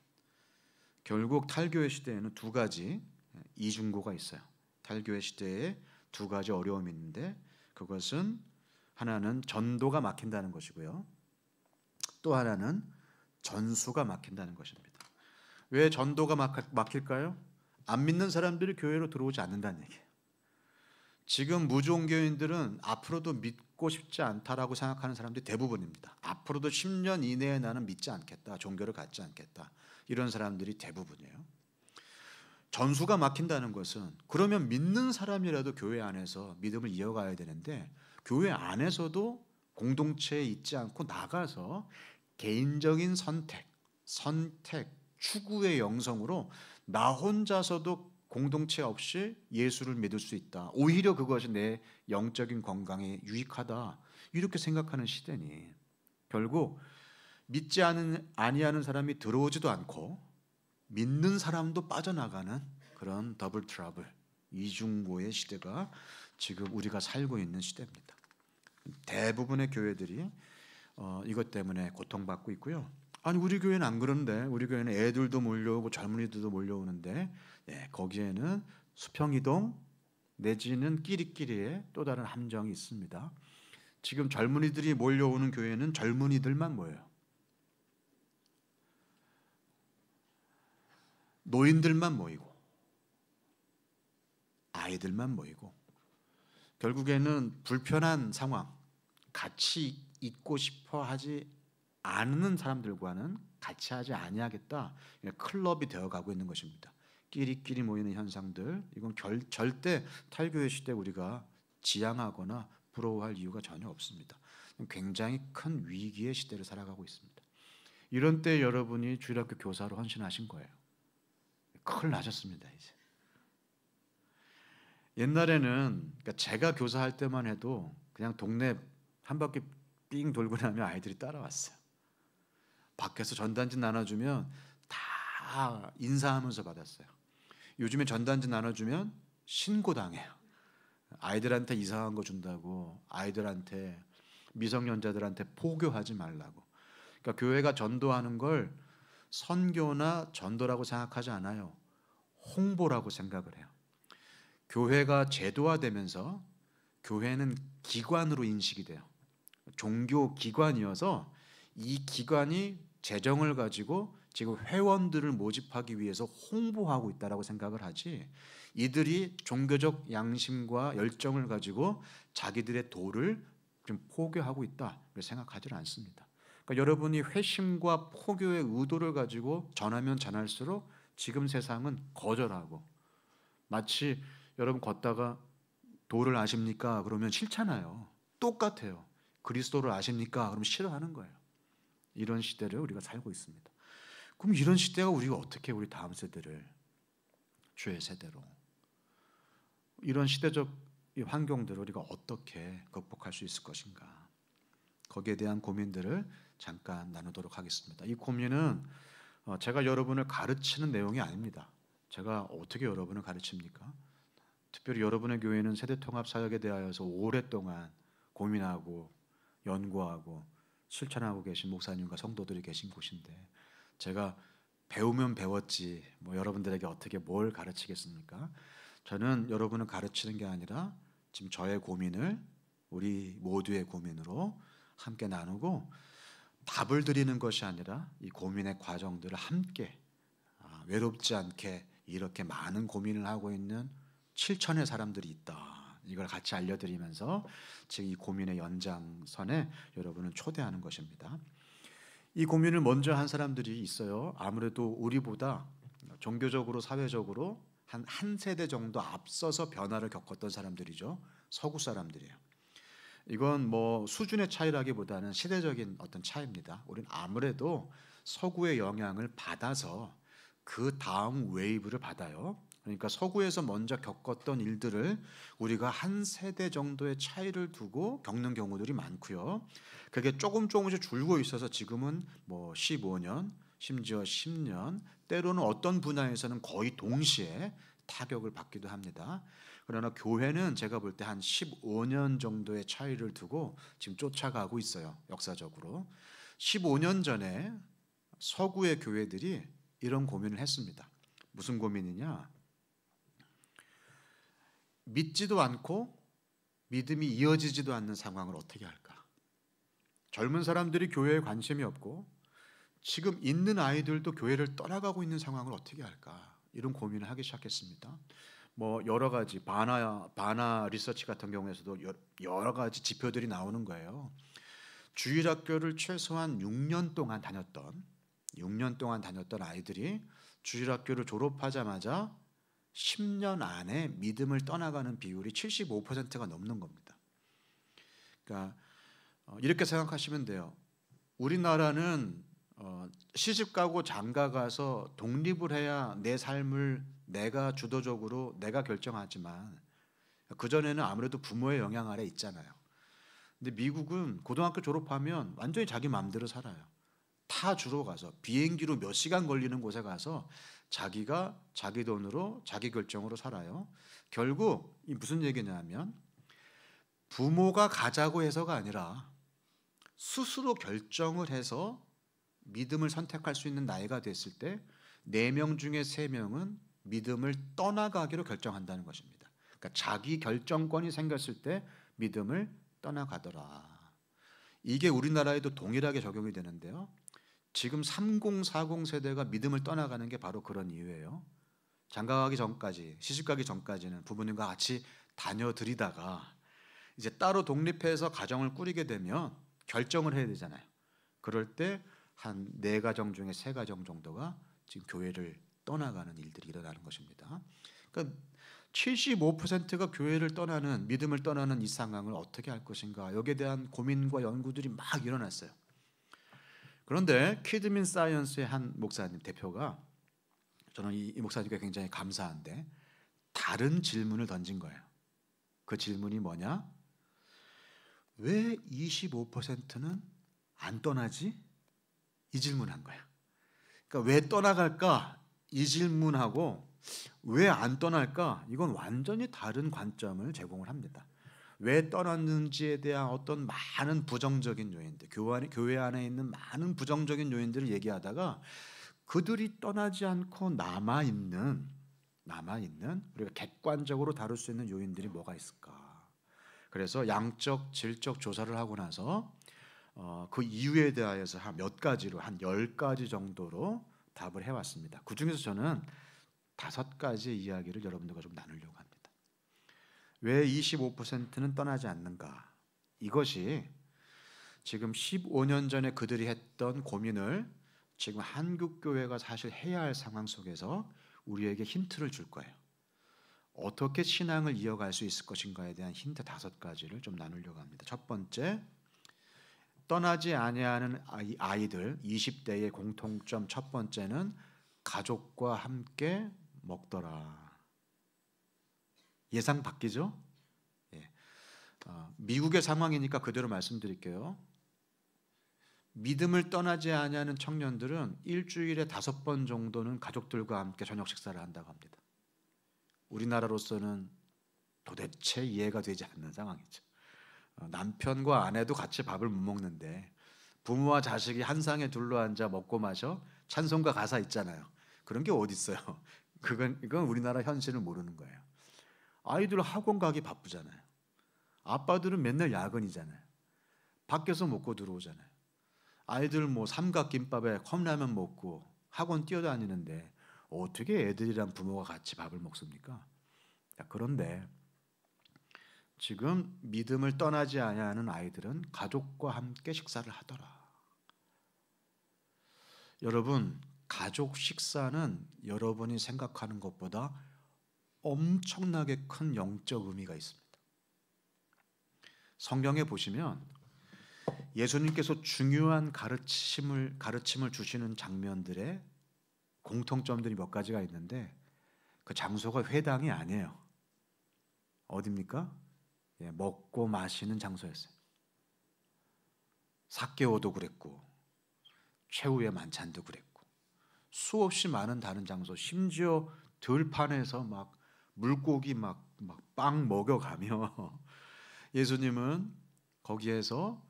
결국 탈교회 시대에는 두 가지 이중고가 있어요. 탈교회 시대에 두 가지 어려움이 있는데 그것은 하나는 전도가 막힌다는 것이고요. 또 하나는 전수가 막힌다는 것입니다. 왜 전도가 막힐까요? 안 믿는 사람들이 교회로 들어오지 않는다는 얘기예요. 지금 무종교인들은 앞으로도 믿고 싶지 않다라고 생각하는 사람들이 대부분입니다. 앞으로도 10년 이내에 나는 믿지 않겠다, 종교를 갖지 않겠다, 이런 사람들이 대부분이에요. 전수가 막힌다는 것은 그러면 믿는 사람이라도 교회 안에서 믿음을 이어가야 되는데 교회 안에서도 공동체에 있지 않고 나가서 개인적인 선택, 추구의 영성으로 나 혼자서도 공동체 없이 예수를 믿을 수 있다. 오히려 그것이 내 영적인 건강에 유익하다. 이렇게 생각하는 시대니 결국 믿지 아니하는 사람이 들어오지도 않고 믿는 사람도 빠져나가는 그런 더블 트러블, 이중고의 시대가 지금 우리가 살고 있는 시대입니다. 대부분의 교회들이 이것 때문에 고통받고 있고요. 아니 우리 교회는 안 그런데 우리 교회는 애들도 몰려오고 젊은이들도 몰려오는데 거기에는 수평이동 내지는 끼리끼리의 또 다른 함정이 있습니다. 지금 젊은이들이 몰려오는 교회는 젊은이들만 모여요. 노인들만 모이고 아이들만 모이고 결국에는 불편한 상황, 같이 있고 싶어 하지 않는 사람들과는 같이 하지 아니하겠다. 클럽이 되어가고 있는 것입니다. 끼리끼리 모이는 현상들, 이건 절대 탈교회 시대 우리가 지향하거나 부러워할 이유가 전혀 없습니다. 굉장히 큰 위기의 시대를 살아가고 있습니다. 이런 때 여러분이 주일학교 교사로 헌신하신 거예요. 큰일 나셨습니다. 이제 옛날에는 그러니까 제가 교사할 때만 해도 그냥 동네 한 바퀴 삥 돌고 나면 아이들이 따라왔어요. 밖에서 전단지 나눠주면 다 인사하면서 받았어요. 요즘에 전단지 나눠주면 신고당해요. 아이들한테 이상한 거 준다고, 아이들한테 미성년자들한테 포교하지 말라고. 그러니까 교회가 전도하는 걸 선교나 전도라고 생각하지 않아요. 홍보라고 생각을 해요. 교회가 제도화되면서 교회는 기관으로 인식이 돼요. 종교 기관이어서 이 기관이 재정을 가지고 지금 회원들을 모집하기 위해서 홍보하고 있다라고 생각을 하지, 이들이 종교적 양심과 열정을 가지고 자기들의 도를 좀 포교하고 있다 생각하지 않습니다. 그러니까 여러분이 회심과 포교의 의도를 가지고 전하면 전할수록 지금 세상은 거절하고, 마치 여러분 걷다가 도를 아십니까? 그러면 싫잖아요. 똑같아요. 그리스도를 아십니까? 그러면 싫어하는 거예요. 이런 시대를 우리가 살고 있습니다. 그럼 이런 시대가 우리가 어떻게 우리 다음 세대를 주의 세대로, 이런 시대적 환경들을 우리가 어떻게 극복할 수 있을 것인가, 거기에 대한 고민들을 잠깐 나누도록 하겠습니다. 이 고민은 제가 여러분을 가르치는 내용이 아닙니다. 제가 어떻게 여러분을 가르칩니까? 특별히 여러분의 교회는 세대통합 사역에 대하여서 오랫동안 고민하고 연구하고 실천하고 계신 목사님과 성도들이 계신 곳인데, 제가 배우면 배웠지 뭐 여러분들에게 어떻게 뭘 가르치겠습니까? 저는 여러분을 가르치는 게 아니라 지금 저의 고민을 우리 모두의 고민으로 함께 나누고 답을 드리는 것이 아니라 이 고민의 과정들을 함께 외롭지 않게 이렇게 많은 고민을 하고 있는 7천의 사람들이 있다, 이걸 같이 알려드리면서 지금 이 고민의 연장선에 여러분을 초대하는 것입니다. 이 고민을 먼저 한 사람들이 있어요. 아무래도 우리보다 종교적으로 사회적으로 한 세대 정도 앞서서 변화를 겪었던 사람들이죠. 서구 사람들이에요. 이건 뭐 수준의 차이라기보다는 시대적인 어떤 차이입니다. 우리는 아무래도 서구의 영향을 받아서 그 다음 웨이브를 받아요. 그러니까 서구에서 먼저 겪었던 일들을 우리가 한 세대 정도의 차이를 두고 겪는 경우들이 많고요. 그게 조금씩 줄고 있어서 지금은 뭐 15년, 심지어 10년, 때로는 어떤 분야에서는 거의 동시에 타격을 받기도 합니다. 그러나 교회는 제가 볼 때 한 15년 정도의 차이를 두고 지금 쫓아가고 있어요. 역사적으로. 15년 전에 서구의 교회들이 이런 고민을 했습니다. 무슨 고민이냐? 믿지도 않고 믿음이 이어지지도 않는 상황을 어떻게 할까? 젊은 사람들이 교회에 관심이 없고 지금 있는 아이들도 교회를 떠나가고 있는 상황을 어떻게 할까? 이런 고민을 하기 시작했습니다. 뭐 여러 가지 바나 리서치 같은 경우에서도 여러 가지 지표들이 나오는 거예요. 주일학교를 최소한 6년 동안 다녔던 아이들이 주일학교를 졸업하자마자 10년 안에 믿음을 떠나가는 비율이 75%가 넘는 겁니다. 그러니까 이렇게 생각하시면 돼요. 우리나라는 시집가고 장가가서 독립을 해야 내 삶을 내가 주도적으로 내가 결정하지만 그전에는 아무래도 부모의 영향 아래 있잖아요. 근데 미국은 고등학교 졸업하면 완전히 자기 마음대로 살아요. 타 주로 가서 비행기로 몇 시간 걸리는 곳에 가서 자기가 자기 돈으로 자기 결정으로 살아요. 결국 이 무슨 얘기냐면 부모가 가자고 해서가 아니라 스스로 결정을 해서 믿음을 선택할 수 있는 나이가 됐을 때 4명 중에 3명은 믿음을 떠나가기로 결정한다는 것입니다. 그러니까 자기 결정권이 생겼을 때 믿음을 떠나가더라. 이게 우리나라에도 동일하게 적용이 되는데요. 지금 30, 40 세대가 믿음을 떠나가는 게 바로 그런 이유예요. 장가가기 전까지, 시집가기 전까지는 부모님과 같이 다녀드리다가 이제 따로 독립해서 가정을 꾸리게 되면 결정을 해야 되잖아요. 그럴 때 한 4가정 중에 3가정 정도가 지금 교회를 떠나가는 일들이 일어나는 것입니다. 그러니까 75%가 교회를 떠나는, 믿음을 떠나는 이 상황을 어떻게 할 것인가, 여기에 대한 고민과 연구들이 막 일어났어요. 그런데 키드민 사이언스의 한 목사님 대표가, 저는 이 목사님께 굉장히 감사한데 다른 질문을 던진 거예요. 그 질문이 뭐냐? 왜 25%는 안 떠나지? 이 질문한 거야. 그러니까 왜 떠나갈까? 이 질문하고 왜 안 떠날까? 이건 완전히 다른 관점을 제공을 합니다. 왜 떠났는지에 대한 어떤 많은 부정적인 요인들, 교회 안에 있는 많은 부정적인 요인들을 얘기하다가 그들이 떠나지 않고 남아있는 우리가 객관적으로 다룰 수 있는 요인들이 뭐가 있을까? 그래서 양적, 질적 조사를 하고 나서 그 이유에 대하여서 한 몇 가지로, 한 10가지 정도로 답을 해왔습니다. 그 중에서 저는 5가지 이야기를 여러분들과 좀 나누려고 합니다. 왜 25%는 떠나지 않는가? 이것이 지금 15년 전에 그들이 했던 고민을 지금 한국교회가 사실 해야 할 상황 속에서 우리에게 힌트를 줄 거예요. 어떻게 신앙을 이어갈 수 있을 것인가에 대한 힌트 5가지를 좀 나누려고 합니다. 첫 번째, 떠나지 아니하는 아이들 20대의 공통점 첫 번째는 가족과 함께 먹더라. 예상 바뀌죠? 예. 미국의 상황이니까 그대로 말씀드릴게요. 믿음을 떠나지 아니하는 청년들은 일주일에 5번 정도는 가족들과 함께 저녁 식사를 한다고 합니다. 우리나라로서는 도대체 이해가 되지 않는 상황이죠. 남편과 아내도 같이 밥을 못 먹는데 부모와 자식이 한 상에 둘러앉아 먹고 마셔 찬송가 가사 있잖아요. 그런 게 어디 있어요? 이건 우리나라 현실을 모르는 거예요. 아이들 학원 가기 바쁘잖아요. 아빠들은 맨날 야근이잖아요. 밖에서 먹고 들어오잖아요. 아이들 뭐 삼각김밥에 컵라면 먹고 학원 뛰어다니는데 어떻게 애들이랑 부모가 같이 밥을 먹습니까? 그런데 지금 믿음을 떠나지 아니하는 아이들은 가족과 함께 식사를 하더라. 여러분, 가족 식사는 여러분이 생각하는 것보다 엄청나게 큰 영적 의미가 있습니다. 성경에 보시면 예수님께서 중요한 가르침을 주시는 장면들의 공통점들이 몇 가지가 있는데 그 장소가 회당이 아니에요. 어디입니까? 먹고 마시는 장소였어요. 삭개오도 그랬고 최후의 만찬도 그랬고 수없이 많은 다른 장소, 심지어 들판에서 막 물고기 막 빵 먹여가며 예수님은 거기에서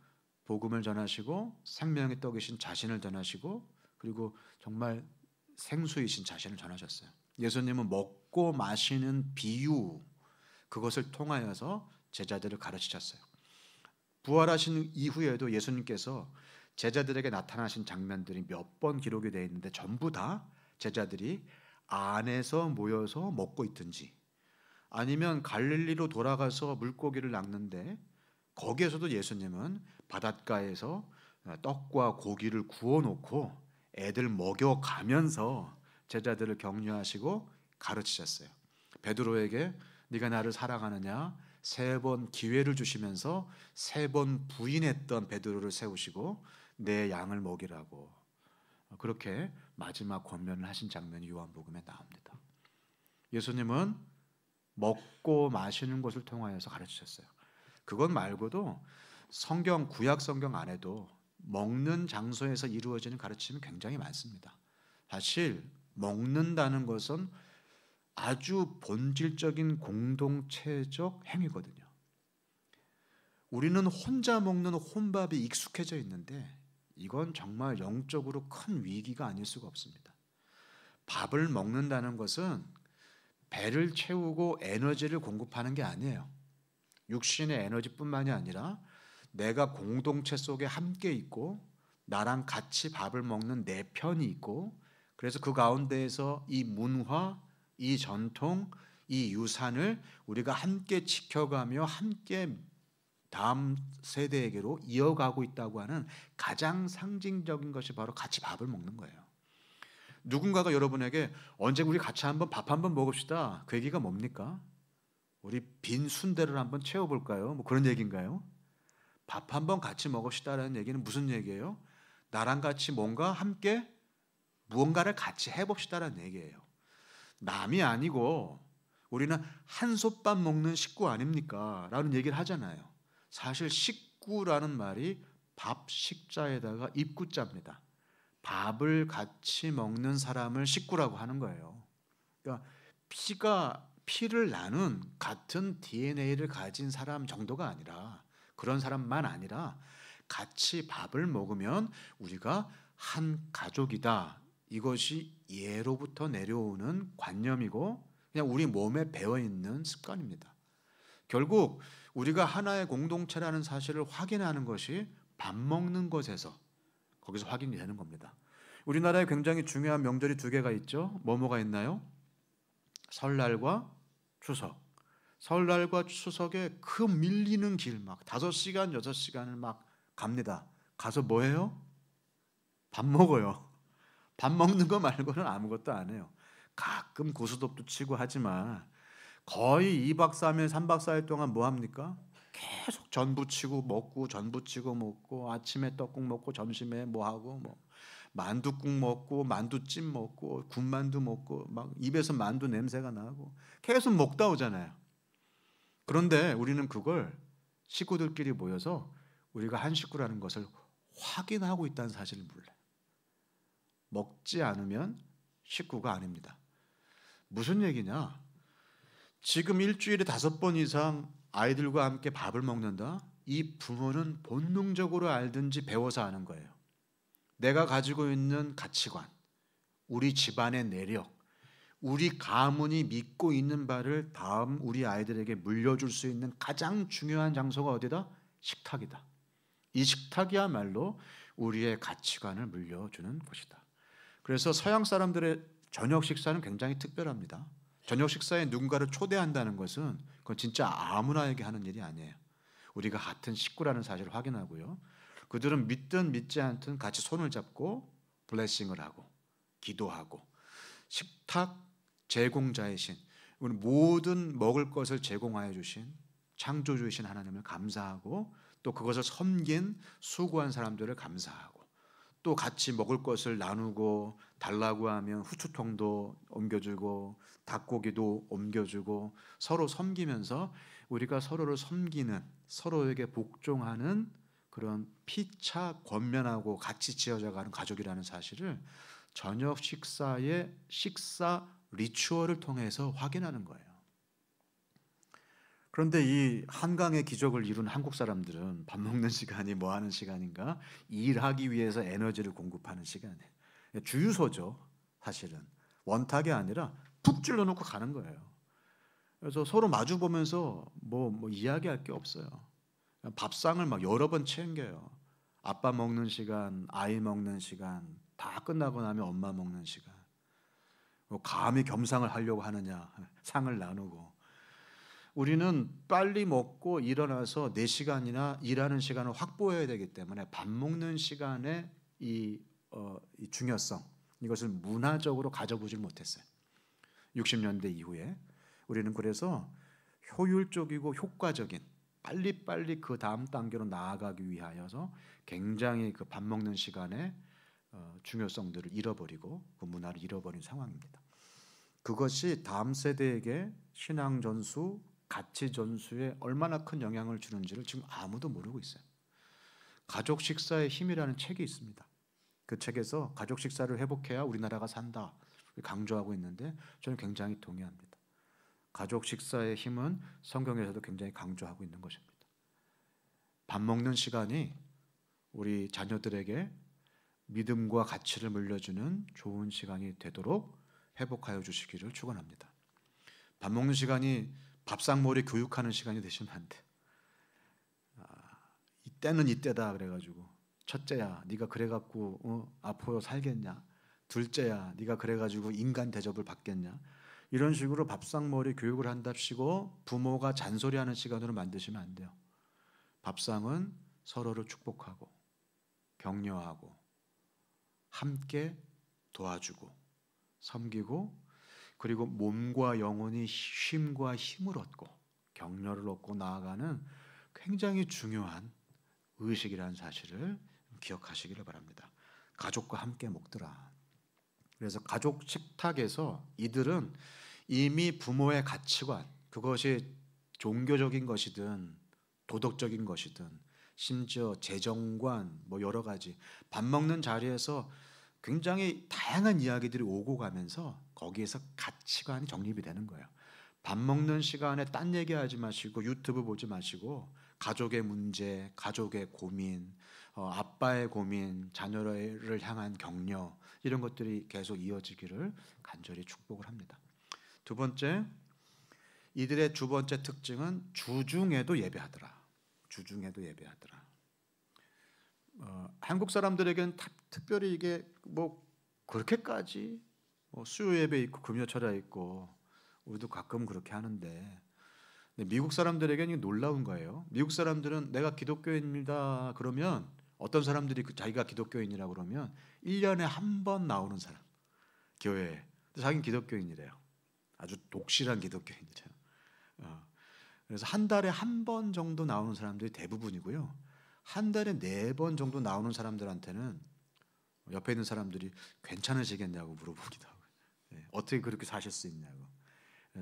복음을 전하시고 생명의 떡이신 자신을 전하시고 그리고 정말 생수이신 자신을 전하셨어요. 예수님은 먹고 마시는 비유, 그것을 통하여서 제자들을 가르치셨어요. 부활하신 이후에도 예수님께서 제자들에게 나타나신 장면들이 몇 번 기록이 되어 있는데 전부 다 제자들이 안에서 모여서 먹고 있든지 아니면 갈릴리로 돌아가서 물고기를 낚는데 거기에서도 예수님은 바닷가에서 떡과 고기를 구워놓고 애들 먹여가면서 제자들을 격려하시고 가르치셨어요. 베드로에게 네가 나를 사랑하느냐 3번 기회를 주시면서 3번 부인했던 베드로를 세우시고 내 양을 먹이라고 그렇게 마지막 권면을 하신 장면이 요한복음에 나옵니다. 예수님은 먹고 마시는 것을 통하여서 가르치셨어요. 그것 말고도 성경, 구약 성경 안에도 먹는 장소에서 이루어지는 가르침이 굉장히 많습니다. 사실 먹는다는 것은 아주 본질적인 공동체적 행위거든요. 우리는 혼자 먹는 혼밥이 익숙해져 있는데 이건 정말 영적으로 큰 위기가 아닐 수가 없습니다. 밥을 먹는다는 것은 배를 채우고 에너지를 공급하는 게 아니에요. 육신의 에너지뿐만이 아니라 내가 공동체 속에 함께 있고 나랑 같이 밥을 먹는 내 편이 있고 그래서 그 가운데에서 이 문화, 이 전통, 이 유산을 우리가 함께 지켜가며 함께 다음 세대에게로 이어가고 있다고 하는 가장 상징적인 것이 바로 같이 밥을 먹는 거예요. 누군가가 여러분에게 언제 우리 같이 한번 밥 한번 먹읍시다. 그 얘기가 뭡니까? 우리 빈 순대를 한번 채워볼까요? 뭐 그런 얘기인가요? 밥 한번 같이 먹읍시다라는 얘기는 무슨 얘기예요? 나랑 같이 뭔가 함께 무언가를 같이 해봅시다라는 얘기예요. 남이 아니고 우리는 한솥밥 먹는 식구 아닙니까? 라는 얘기를 하잖아요. 사실 식구라는 말이 밥 식자에다가 입구자입니다. 밥을 같이 먹는 사람을 식구라고 하는 거예요. 그러니까 피를 나눈 같은 DNA를 가진 사람 정도가 아니라 그런 사람만 아니라 같이 밥을 먹으면 우리가 한 가족이다. 이것이 예로부터 내려오는 관념이고 그냥 우리 몸에 배어있는 습관입니다. 결국 우리가 하나의 공동체라는 사실을 확인하는 것이 밥 먹는 것에서 거기서 확인이 되는 겁니다. 우리나라에 굉장히 중요한 명절이 2개가 있죠. 뭐가 있나요? 설날과 추석. 설날과 추석에 그 밀리는 길 막 5시간, 6시간을 막 갑니다. 가서 뭐 해요? 밥 먹어요. 밥 먹는 거 말고는 아무것도 안 해요. 가끔 고스톱도 치고 하지만 거의 2박 3일, 3박 4일 동안 뭐 합니까? 계속 전부 치고 먹고 전부 치고 먹고 아침에 떡국 먹고 점심에 뭐 하고 뭐 만두국 먹고 만두찜 먹고 군만두 먹고 막 입에서 만두 냄새가 나고 계속 먹다 오잖아요. 그런데 우리는 그걸 식구들끼리 모여서 우리가 한 식구라는 것을 확인하고 있다는 사실을 몰라요. 먹지 않으면 식구가 아닙니다. 무슨 얘기냐? 지금 일주일에 5번 이상 아이들과 함께 밥을 먹는다? 이 부모는 본능적으로 알든지 배워서 아는 거예요. 내가 가지고 있는 가치관, 우리 집안의 내력, 우리 가문이 믿고 있는 바를 다음 우리 아이들에게 물려줄 수 있는 가장 중요한 장소가 어디다? 식탁이다. 이 식탁이야말로 우리의 가치관을 물려주는 곳이다. 그래서 서양 사람들의 저녁 식사는 굉장히 특별합니다. 저녁 식사에 누군가를 초대한다는 것은 그건 진짜 아무나에게 하는 일이 아니에요. 우리가 같은 식구라는 사실을 확인하고요. 그들은 믿든 믿지 않든 같이 손을 잡고 블레싱을 하고 기도하고 식탁 제공자이신 우리 모든 먹을 것을 제공하여 주신 창조주이신 하나님을 감사하고 또 그것을 섬긴 수고한 사람들을 감사하고 또 같이 먹을 것을 나누고 달라고 하면 후추통도 옮겨주고 닭고기도 옮겨주고 서로 섬기면서 우리가 서로를 섬기는 서로에게 복종하는 그런 피차 권면하고 같이 지어져가는 가족이라는 사실을 저녁 식사의 식사 리추얼을 통해서 확인하는 거예요. 그런데 이 한강의 기적을 이룬 한국 사람들은 밥 먹는 시간이 뭐 하는 시간인가? 일하기 위해서 에너지를 공급하는 시간이에요. 주유소죠. 사실은 원탁이 아니라 푹 찔러 놓고 가는 거예요. 그래서 서로 마주 보면서 뭐 이야기할 게 없어요. 밥상을 막 여러 번 챙겨요. 아빠 먹는 시간, 아이 먹는 시간, 다 끝나고 나면 엄마 먹는 시간. 감히 겸상을 하려고 하느냐, 상을 나누고. 우리는 빨리 먹고 일어나서 4시간이나 일하는 시간을 확보해야 되기 때문에 밥 먹는 시간의 이 중요성, 이것을 문화적으로 가져보질 못했어요. 60년대 이후에 우리는 그래서 효율적이고 효과적인 빨리빨리 그 다음 단계로 나아가기 위하여서 굉장히 그 밥 먹는 시간의 중요성들을 잃어버리고 그 문화를 잃어버린 상황입니다. 그것이 다음 세대에게 신앙 전수, 가치 전수에 얼마나 큰 영향을 주는지를 지금 아무도 모르고 있어요. 가족 식사의 힘이라는 책이 있습니다. 그 책에서 가족 식사를 회복해야 우리나라가 산다 강조하고 있는데 저는 굉장히 동의합니다. 가족 식사의 힘은 성경에서도 굉장히 강조하고 있는 것입니다. 밥 먹는 시간이 우리 자녀들에게 믿음과 가치를 물려주는 좋은 시간이 되도록 회복하여 주시기를 축원합니다. 밥 먹는 시간이 밥상머리 교육하는 시간이 되시면 안 돼. 이때는 이때다 그래가지고 첫째야 네가 그래갖고 앞으로 살겠냐, 둘째야 네가 그래가지고 인간 대접을 받겠냐, 이런 식으로 밥상머리 교육을 한답시고 부모가 잔소리하는 시간으로 만드시면 안 돼요. 밥상은 서로를 축복하고 격려하고 함께 도와주고 섬기고 그리고 몸과 영혼이 쉼과 힘을 얻고 격려를 얻고 나아가는 굉장히 중요한 의식이라는 사실을 기억하시기를 바랍니다. 가족과 함께 먹더라. 그래서 가족 식탁에서 이들은 이미 부모의 가치관, 그것이 종교적인 것이든 도덕적인 것이든 심지어 재정관 뭐 여러 가지 밥 먹는 자리에서 굉장히 다양한 이야기들이 오고 가면서 거기에서 가치관이 정립이 되는 거예요. 밥 먹는 시간에 딴 얘기하지 마시고 유튜브 보지 마시고 가족의 문제, 가족의 고민, 아빠의 고민, 자녀를 향한 격려 이런 것들이 계속 이어지기를 간절히 축복을 합니다. 두 번째, 이들의 두 번째 특징은 주중에도 예배하더라. 주중에도 예배하더라. 한국 사람들에게는 특별히 이게 뭐 그렇게까지 수요 예배 있고 금요철야 있고 우리도 가끔 그렇게 하는데 미국 사람들에게는 놀라운 거예요. 미국 사람들은 내가 기독교인입니다 그러면 어떤 사람들이 자기가 기독교인이라고 그러면 1년에 한 번 나오는 사람 교회에 자기는 기독교인이래요. 아주 독실한 기독교인이래요. 그래서 한 달에 한 번 정도 나오는 사람들이 대부분이고요. 한 달에 4번 정도 나오는 사람들한테는 옆에 있는 사람들이 괜찮으시겠냐고 물어보기도 하고 어떻게 그렇게 사실 수 있냐고.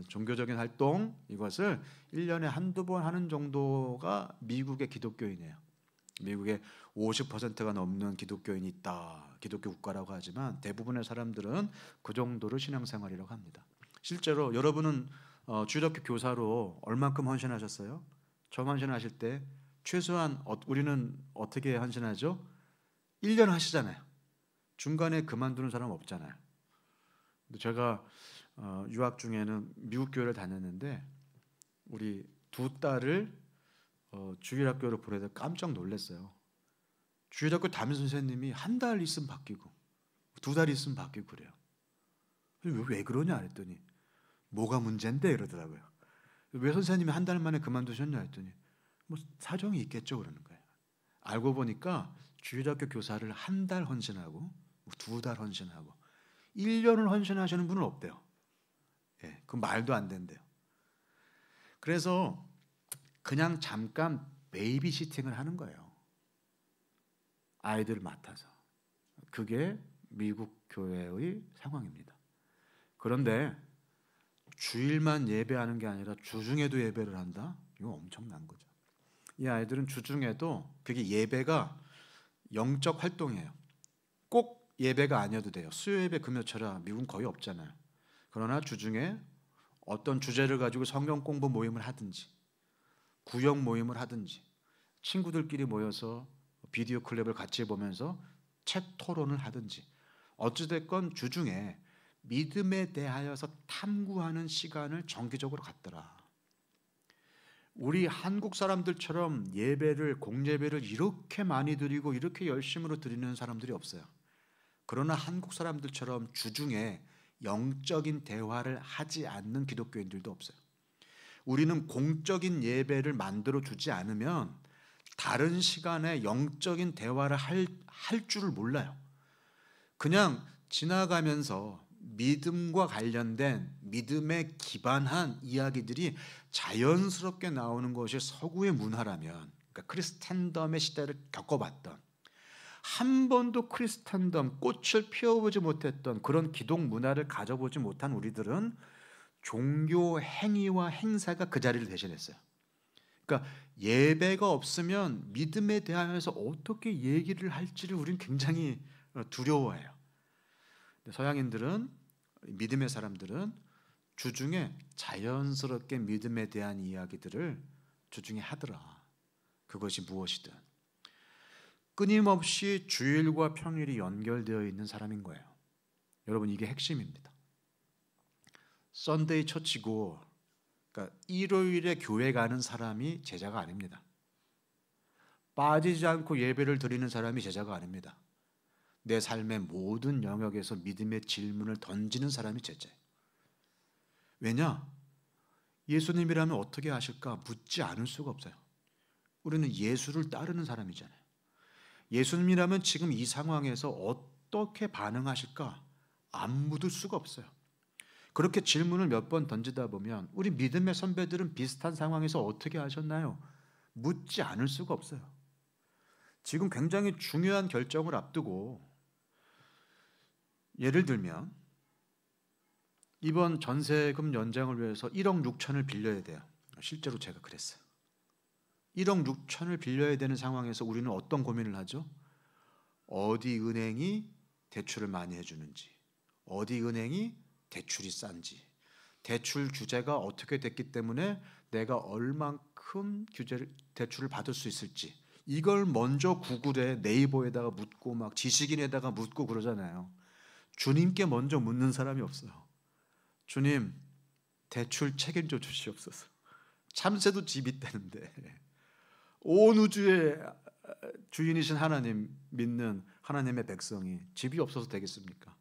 종교적인 활동 이것을 1년에 한두 번 하는 정도가 미국의 기독교인이에요. 미국에 50%가 넘는 기독교인이 있다. 기독교 국가라고 하지만 대부분의 사람들은 그 정도를 신앙생활이라고 합니다. 실제로 여러분은 주일학교 교사로 얼만큼 헌신하셨어요? 처음 헌신하실 때 최소한 우리는 어떻게 헌신하죠? 1년 하시잖아요. 중간에 그만두는 사람 없잖아요. 제가 유학 중에는 미국 교회를 다녔는데 우리 두 딸을 주일학교로 보내다 깜짝 놀랐어요. 주일학교 담임 선생님이 한 달 있으면 바뀌고 2달 있으면 바뀌고 그래요. 왜 그러냐 했더니 뭐가 문제인데 이러더라고요. 왜 선생님이 한 달 만에 그만두셨냐 했더니 뭐 사정이 있겠죠 그러는 거예요. 알고 보니까 주일학교 교사를 한 달 헌신하고 2달 헌신하고 1년을 헌신하시는 분은 없대요. 그 말도 안 된대요. 그래서 그냥 잠깐 베이비시팅을 하는 거예요. 아이들을 맡아서. 그게 미국 교회의 상황입니다. 그런데 주일만 예배하는 게 아니라 주중에도 예배를 한다? 이거 엄청난 거죠. 이 아이들은 주중에도 그게 예배가 영적 활동이에요. 꼭 예배가 아니어도 돼요. 수요 예배, 금요철야 미국은 거의 없잖아요. 그러나 주중에 어떤 주제를 가지고 성경 공부 모임을 하든지 구역 모임을 하든지 친구들끼리 모여서 비디오 클립을 같이 보면서 책 토론을 하든지 어찌됐건 주중에 믿음에 대하여서 탐구하는 시간을 정기적으로 갖더라. 우리 한국 사람들처럼 예배를 공예배를 이렇게 많이 드리고 이렇게 열심으로 드리는 사람들이 없어요. 그러나 한국 사람들처럼 주중에 영적인 대화를 하지 않는 기독교인들도 없어요. 우리는 공적인 예배를 만들어 주지 않으면 다른 시간에 영적인 대화를 할 줄을 몰라요. 그냥 지나가면서 믿음과 관련된 믿음에 기반한 이야기들이 자연스럽게 나오는 것이 서구의 문화라면, 그러니까 크리스텐덤의 시대를 겪어봤던, 한 번도 크리스텐덤 꽃을 피워보지 못했던 그런 기독 문화를 가져보지 못한 우리들은 종교 행위와 행사가 그 자리를 대신했어요. 그러니까 예배가 없으면 믿음에 대하여서 어떻게 얘기를 할지를 우리는 굉장히 두려워해요. 서양인들은, 믿음의 사람들은 주중에 자연스럽게 믿음에 대한 이야기들을 주중에 하더라. 그것이 무엇이든 끊임없이 주일과 평일이 연결되어 있는 사람인 거예요. 여러분, 이게 핵심입니다. 썬데이 처치고, 그러니까 일요일에 교회 가는 사람이 제자가 아닙니다. 빠지지 않고 예배를 드리는 사람이 제자가 아닙니다. 내 삶의 모든 영역에서 믿음의 질문을 던지는 사람이 제자예요. 왜냐? 예수님이라면 어떻게 하실까 묻지 않을 수가 없어요. 우리는 예수를 따르는 사람이잖아요. 예수님이라면 지금 이 상황에서 어떻게 반응하실까 안 묻을 수가 없어요. 그렇게 질문을 몇 번 던지다 보면 우리 믿음의 선배들은 비슷한 상황에서 어떻게 하셨나요? 묻지 않을 수가 없어요. 지금 굉장히 중요한 결정을 앞두고, 예를 들면 이번 전세금 연장을 위해서 1억 6천을 빌려야 돼요. 실제로 제가 그랬어요. 1억 6천을 빌려야 되는 상황에서 우리는 어떤 고민을 하죠? 어디 은행이 대출을 많이 해주는지, 어디 은행이 대출이 싼지, 대출 규제가 어떻게 됐기 때문에 내가 얼만큼 대출을 받을 수 있을지, 이걸 먼저 구글에 네이버에다가 묻고 막 지식인에다가 묻고 그러잖아요. 주님께 먼저 묻는 사람이 없어요. 주님, 대출 책임져 주시옵소서. 참새도 집 있다는데 온 우주의 주인이신 하나님 믿는 하나님의 백성이 집이 없어서 되겠습니까?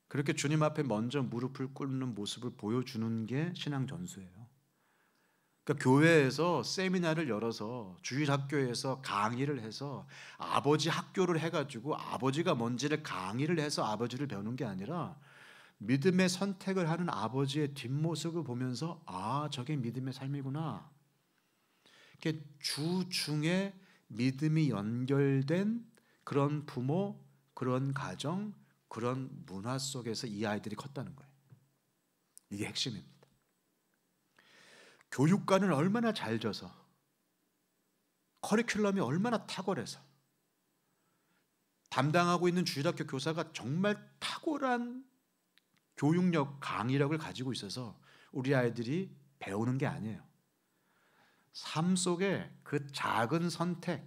그렇게 주님 앞에 먼저 무릎을 꿇는 모습을 보여주는 게 신앙 전수예요. 그러니까 교회에서 세미나를 열어서 주일 학교에서 강의를 해서 아버지 학교를 해가지고 아버지가 뭔지를 강의를 해서 아버지를 배우는 게 아니라 믿음의 선택을 하는 아버지의 뒷모습을 보면서 아, 저게 믿음의 삶이구나. 이렇게 주중에 믿음이 연결된 그런 부모, 그런 가정, 그런 문화 속에서 이 아이들이 컸다는 거예요. 이게 핵심입니다. 교육관을 얼마나 잘 져서, 커리큘럼이 얼마나 탁월해서, 담당하고 있는 주일학교 교사가 정말 탁월한 교육력, 강의력을 가지고 있어서 우리 아이들이 배우는 게 아니에요. 삶 속에 그 작은 선택,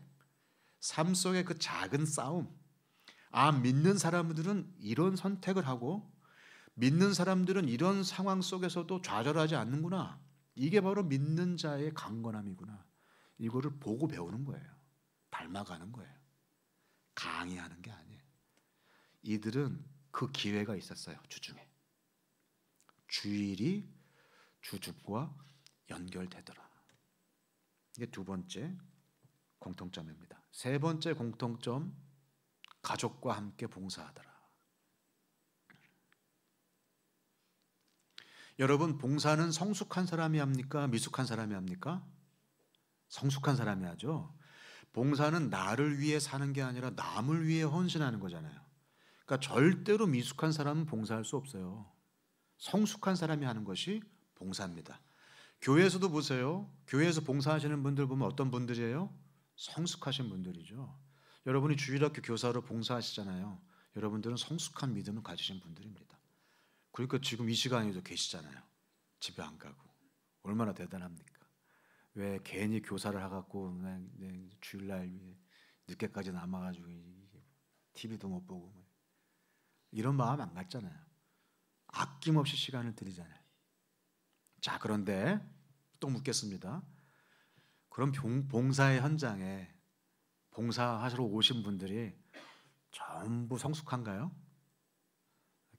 삶 속에 그 작은 싸움, 아, 믿는 사람들은 이런 선택을 하고 믿는 사람들은 이런 상황 속에서도 좌절하지 않는구나. 이게 바로 믿는 자의 강건함이구나. 이거를 보고 배우는 거예요. 닮아가는 거예요. 강의하는 게 아니에요. 이들은 그 기회가 있었어요. 주중에. 주일이 주중과 연결되더라. 이게 두 번째 공통점입니다. 세 번째 공통점, 가족과 함께 봉사하더라. 여러분, 봉사는 성숙한 사람이 합니까? 미숙한 사람이 합니까? 성숙한 사람이 하죠. 봉사는 나를 위해 사는 게 아니라 남을 위해 헌신하는 거잖아요. 그러니까 절대로 미숙한 사람은 봉사할 수 없어요. 성숙한 사람이 하는 것이 봉사입니다. 교회에서도 보세요. 교회에서 봉사하시는 분들 보면 어떤 분들이에요? 성숙하신 분들이죠. 여러분이 주일학교 교사로 봉사하시잖아요. 여러분들은 성숙한 믿음을 가지신 분들입니다. 그러니까 지금 이 시간에도 계시잖아요. 집에 안 가고. 얼마나 대단합니까? 왜 괜히 교사를 하갖고 주일날 늦게까지 남아가지고 TV도 못 보고 이런 마음 안 갖잖아요. 아낌없이 시간을 들이잖아요. 자, 그런데 또 묻겠습니다. 그럼 봉사의 현장에 봉사하시러 오신 분들이 전부 성숙한가요?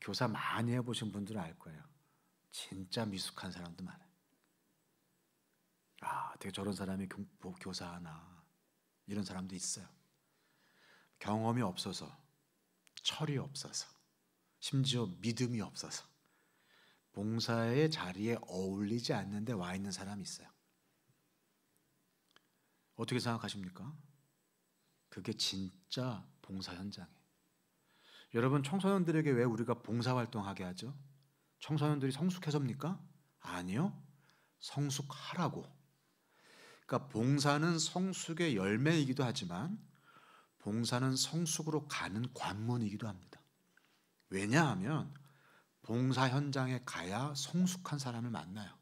교사 많이 해보신 분들은 알 거예요. 진짜 미숙한 사람도 많아요. 어떻게 저런 사람이 교사하나, 이런 사람도 있어요. 경험이 없어서, 철이 없어서, 심지어 믿음이 없어서 봉사의 자리에 어울리지 않는데 와 있는 사람이 있어요. 어떻게 생각하십니까? 그게 진짜 봉사 현장이에요. 여러분, 청소년들에게 왜 우리가 봉사활동하게 하죠? 청소년들이 성숙해서입니까? 아니요. 성숙하라고. 그러니까 봉사는 성숙의 열매이기도 하지만 봉사는 성숙으로 가는 관문이기도 합니다. 왜냐하면 봉사 현장에 가야 성숙한 사람을 만나요.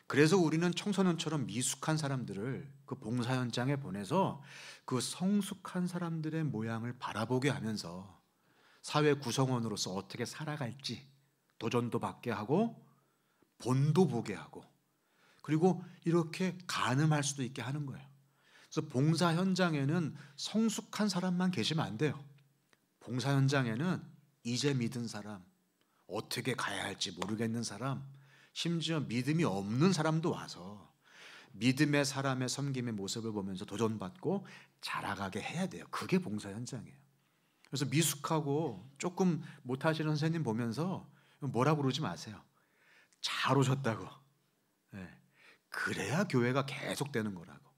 그래서 우리는 청소년처럼 미숙한 사람들을 그 봉사 현장에 보내서 그 성숙한 사람들의 모양을 바라보게 하면서 사회 구성원으로서 어떻게 살아갈지 도전도 받게 하고 본도 보게 하고 그리고 이렇게 가늠할 수도 있게 하는 거예요. 그래서 봉사 현장에는 성숙한 사람만 계시면 안 돼요. 봉사 현장에는 이제 믿은 사람, 어떻게 가야 할지 모르겠는 사람, 심지어 믿음이 없는 사람도 와서 믿음의 사람의 섬김의 모습을 보면서 도전받고 자라가게 해야 돼요. 그게 봉사 현장이에요. 그래서 미숙하고 조금 못하시는 선생님 보면서 뭐라고 그러지 마세요. 잘 오셨다고. 네. 그래야 교회가 계속되는 거라고.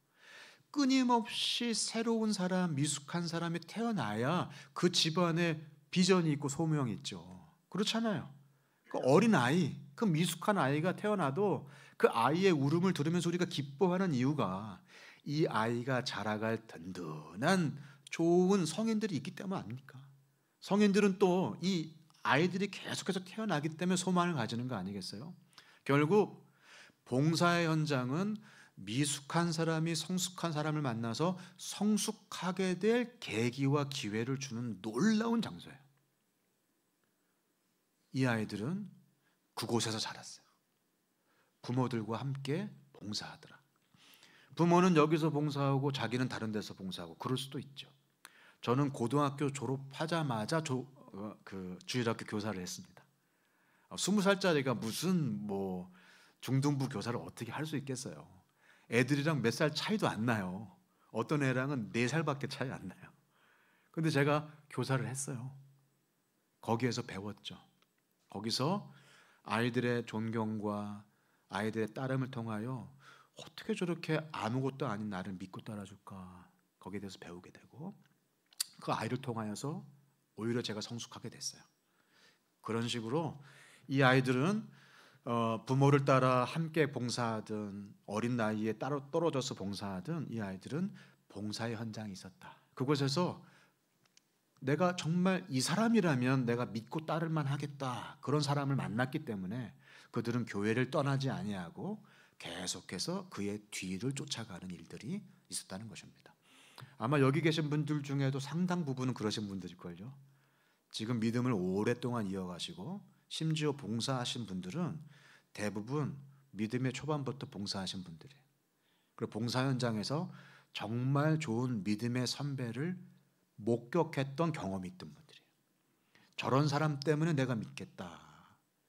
끊임없이 새로운 사람, 미숙한 사람이 태어나야 그 집안에 비전이 있고 소명이 있죠. 그렇잖아요. 그 어린 아이, 그 미숙한 아이가 태어나도 그 아이의 울음을 들으면서 우리가 기뻐하는 이유가 이 아이가 자라갈 든든한 좋은 성인들이 있기 때문 아닙니까? 성인들은 또 이 아이들이 계속해서 태어나기 때문에 소망을 가지는 거 아니겠어요? 결국 봉사의 현장은 미숙한 사람이 성숙한 사람을 만나서 성숙하게 될 계기와 기회를 주는 놀라운 장소예요. 이 아이들은 그곳에서 자랐어요. 부모들과 함께 봉사하더라. 부모는 여기서 봉사하고 자기는 다른 데서 봉사하고 그럴 수도 있죠. 저는 고등학교 졸업하자마자 주일학교 교사를 했습니다. 20살짜리가 무슨 중등부 교사를 어떻게 할 수 있겠어요. 애들이랑 몇 살 차이도 안 나요. 어떤 애랑은 4살밖에 차이 안 나요. 근데 제가 교사를 했어요. 거기에서 배웠죠. 거기서 아이들의 존경과 아이들의 따름을 통하여 어떻게 저렇게 아무것도 아닌 나를 믿고 따라줄까, 거기에 대해서 배우게 되고 그 아이를 통하여서 오히려 제가 성숙하게 됐어요. 그런 식으로 이 아이들은 부모를 따라 함께 봉사하든 어린 나이에 따로 떨어져서 봉사하든 이 아이들은 봉사의 현장이 있었다. 그곳에서 내가 정말 이 사람이라면 내가 믿고 따를 만하겠다, 그런 사람을 만났기 때문에 그들은 교회를 떠나지 아니하고 계속해서 그의 뒤를 쫓아가는 일들이 있었다는 것입니다. 아마 여기 계신 분들 중에도 상당 부분은 그러신 분들일걸요. 지금 믿음을 오랫동안 이어가시고 심지어 봉사하신 분들은 대부분 믿음의 초반부터 봉사하신 분들이에요. 그리고 봉사 현장에서 정말 좋은 믿음의 선배를 목격했던 경험이 있던 분들이에요. 저런 사람 때문에 내가 믿겠다,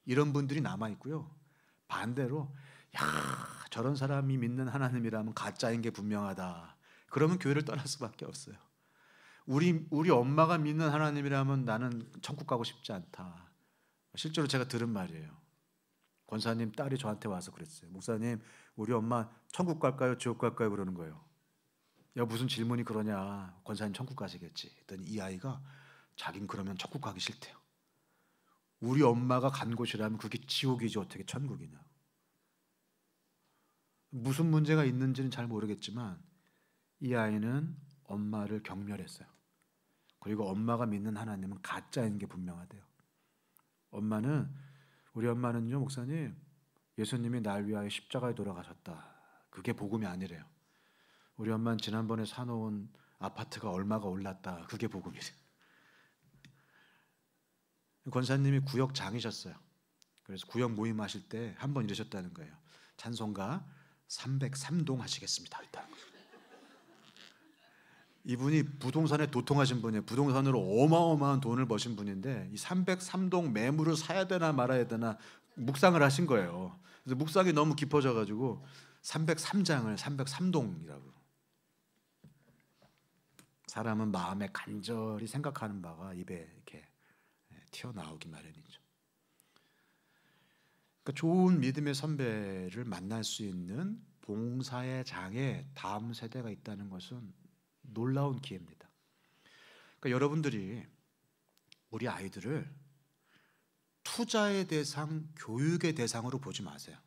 이런 분들이 남아있고요. 반대로 저런 사람이 믿는 하나님이라면 가짜인 게 분명하다, 그러면 교회를 떠날 수밖에 없어요. 우리 엄마가 믿는 하나님이라면 나는 천국 가고 싶지 않다. 실제로 제가 들은 말이에요. 권사님 딸이 저한테 와서 그랬어요. 목사님, 우리 엄마 천국 갈까요? 지옥 갈까요? 그러는 거예요. 야, 무슨 질문이 그러냐. 권사님 천국 가시겠지. 했더니 이 아이가 자긴 그러면 천국 가기 싫대요. 우리 엄마가 간 곳이라면 그게 지옥이지 어떻게 천국이냐. 무슨 문제가 있는지는 잘 모르겠지만 이 아이는 엄마를 경멸했어요. 그리고 엄마가 믿는 하나님은 가짜인 게 분명하대요. 우리 엄마는요, 목사님, 예수님이 날 위하여 십자가에 돌아가셨다. 그게 복음이 아니래요. 우리 엄마는 지난번에 사놓은 아파트가 얼마가 올랐다. 그게 복음이래요. 권사님이 구역장이셨어요. 그래서 구역 모임하실 때 한 번 이러셨다는 거예요. 찬송가 303동 하시겠습니다. 이분이 부동산에 도통하신 분이에요. 부동산으로 어마어마한 돈을 버신 분인데 이 303동 매물을 사야 되나 말아야 되나 묵상을 하신 거예요. 그래서 묵상이 너무 깊어져가지고 303장을 303동이라고. 사람은 마음에 간절히 생각하는 바가 입에 이렇게 튀어나오기 마련이죠. 그러니까 좋은 믿음의 선배를 만날 수 있는 봉사의 장에 다음 세대가 있다는 것은 놀라운 기회입니다. 그러니까 여러분들이 우리 아이들을 투자의 대상, 교육의 대상으로 보지 마세요.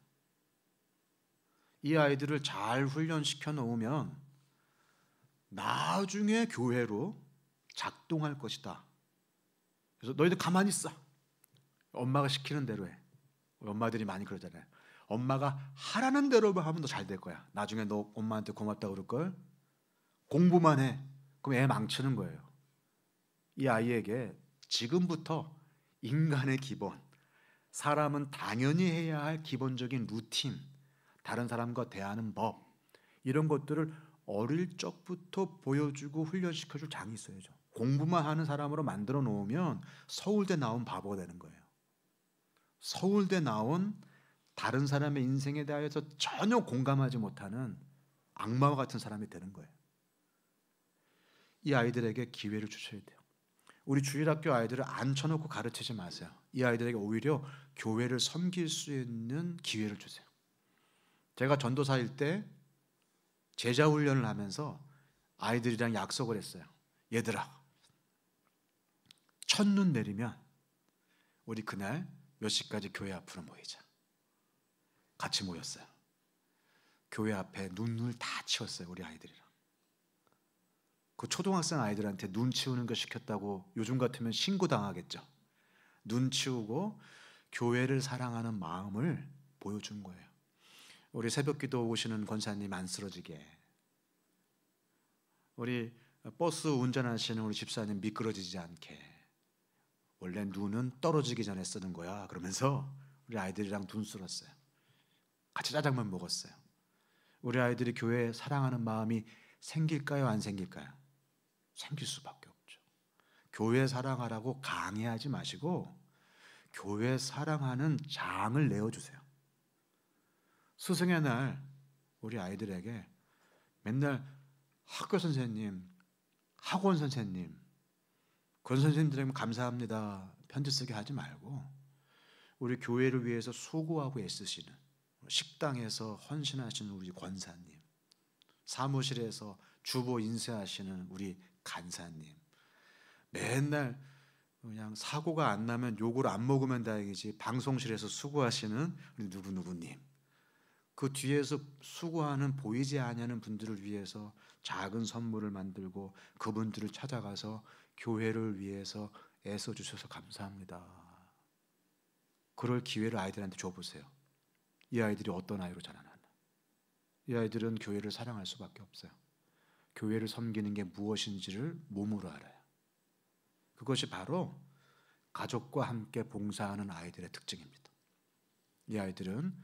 이 아이들을 잘 훈련시켜 놓으면 나중에 교회로 작동할 것이다. 그래서 너희들 가만히 있어. 엄마가 시키는 대로 해. 엄마들이 많이 그러잖아요. 엄마가 하라는 대로만 하면 너 잘 될 거야. 나중에 너 엄마한테 고맙다고 그럴걸. 공부만 해. 그럼 애 망치는 거예요. 이 아이에게 지금부터 인간의 기본, 사람은 당연히 해야 할 기본적인 루틴, 다른 사람과 대하는 법, 이런 것들을 어릴 적부터 보여주고 훈련시켜줄 장이 있어야죠. 공부만 하는 사람으로 만들어 놓으면 서울대 나온 바보가 되는 거예요. 서울대 나온 다른 사람의 인생에 대해서 전혀 공감하지 못하는 악마와 같은 사람이 되는 거예요. 이 아이들에게 기회를 주셔야 돼요. 우리 주일학교 아이들을 앉혀놓고 가르치지 마세요. 이 아이들에게 오히려 교회를 섬길 수 있는 기회를 주세요. 제가 전도사일 때 제자 훈련을 하면서 아이들이랑 약속을 했어요. 얘들아, 첫눈 내리면 우리 그날 몇 시까지 교회 앞으로 모이자. 같이 모였어요. 교회 앞에 눈을 다 치웠어요. 우리 아이들이랑. 그 초등학생 아이들한테 눈 치우는 거 시켰다고 요즘 같으면 신고당하겠죠. 눈 치우고 교회를 사랑하는 마음을 보여준 거예요. 우리 새벽기도 오시는 권사님 안 쓰러지게, 우리 버스 운전하시는 우리 집사님 미끄러지지 않게, 원래 눈은 떨어지기 전에 쓰는 거야 그러면서 우리 아이들이랑 눈 쓸었어요. 같이 짜장면 먹었어요. 우리 아이들이 교회 사랑하는 마음이 생길까요? 안 생길까요? 생길 수밖에 없죠. 교회 사랑하라고 강요하지 마시고 교회 사랑하는 장을 내어주세요. 스승의 날 우리 아이들에게 맨날 학교 선생님, 학원 선생님, 그런 선생님들에게 감사합니다 편지 쓰게 하지 말고 우리 교회를 위해서 수고하고 애쓰시는, 식당에서 헌신하시는 우리 권사님, 사무실에서 주보 인쇄하시는 우리 간사님, 맨날 그냥 사고가 안 나면 욕을 안 먹으면 다행이지 방송실에서 수고하시는 우리 누구누구님, 그 뒤에서 수고하는 보이지 않는 분들을 위해서 작은 선물을 만들고 그분들을 찾아가서 교회를 위해서 애써주셔서 감사합니다. 그럴 기회를 아이들한테 줘보세요. 이 아이들이 어떤 아이로 자라나나. 이 아이들은 교회를 사랑할 수밖에 없어요. 교회를 섬기는 게 무엇인지를 몸으로 알아요. 그것이 바로 가족과 함께 봉사하는 아이들의 특징입니다. 이 아이들은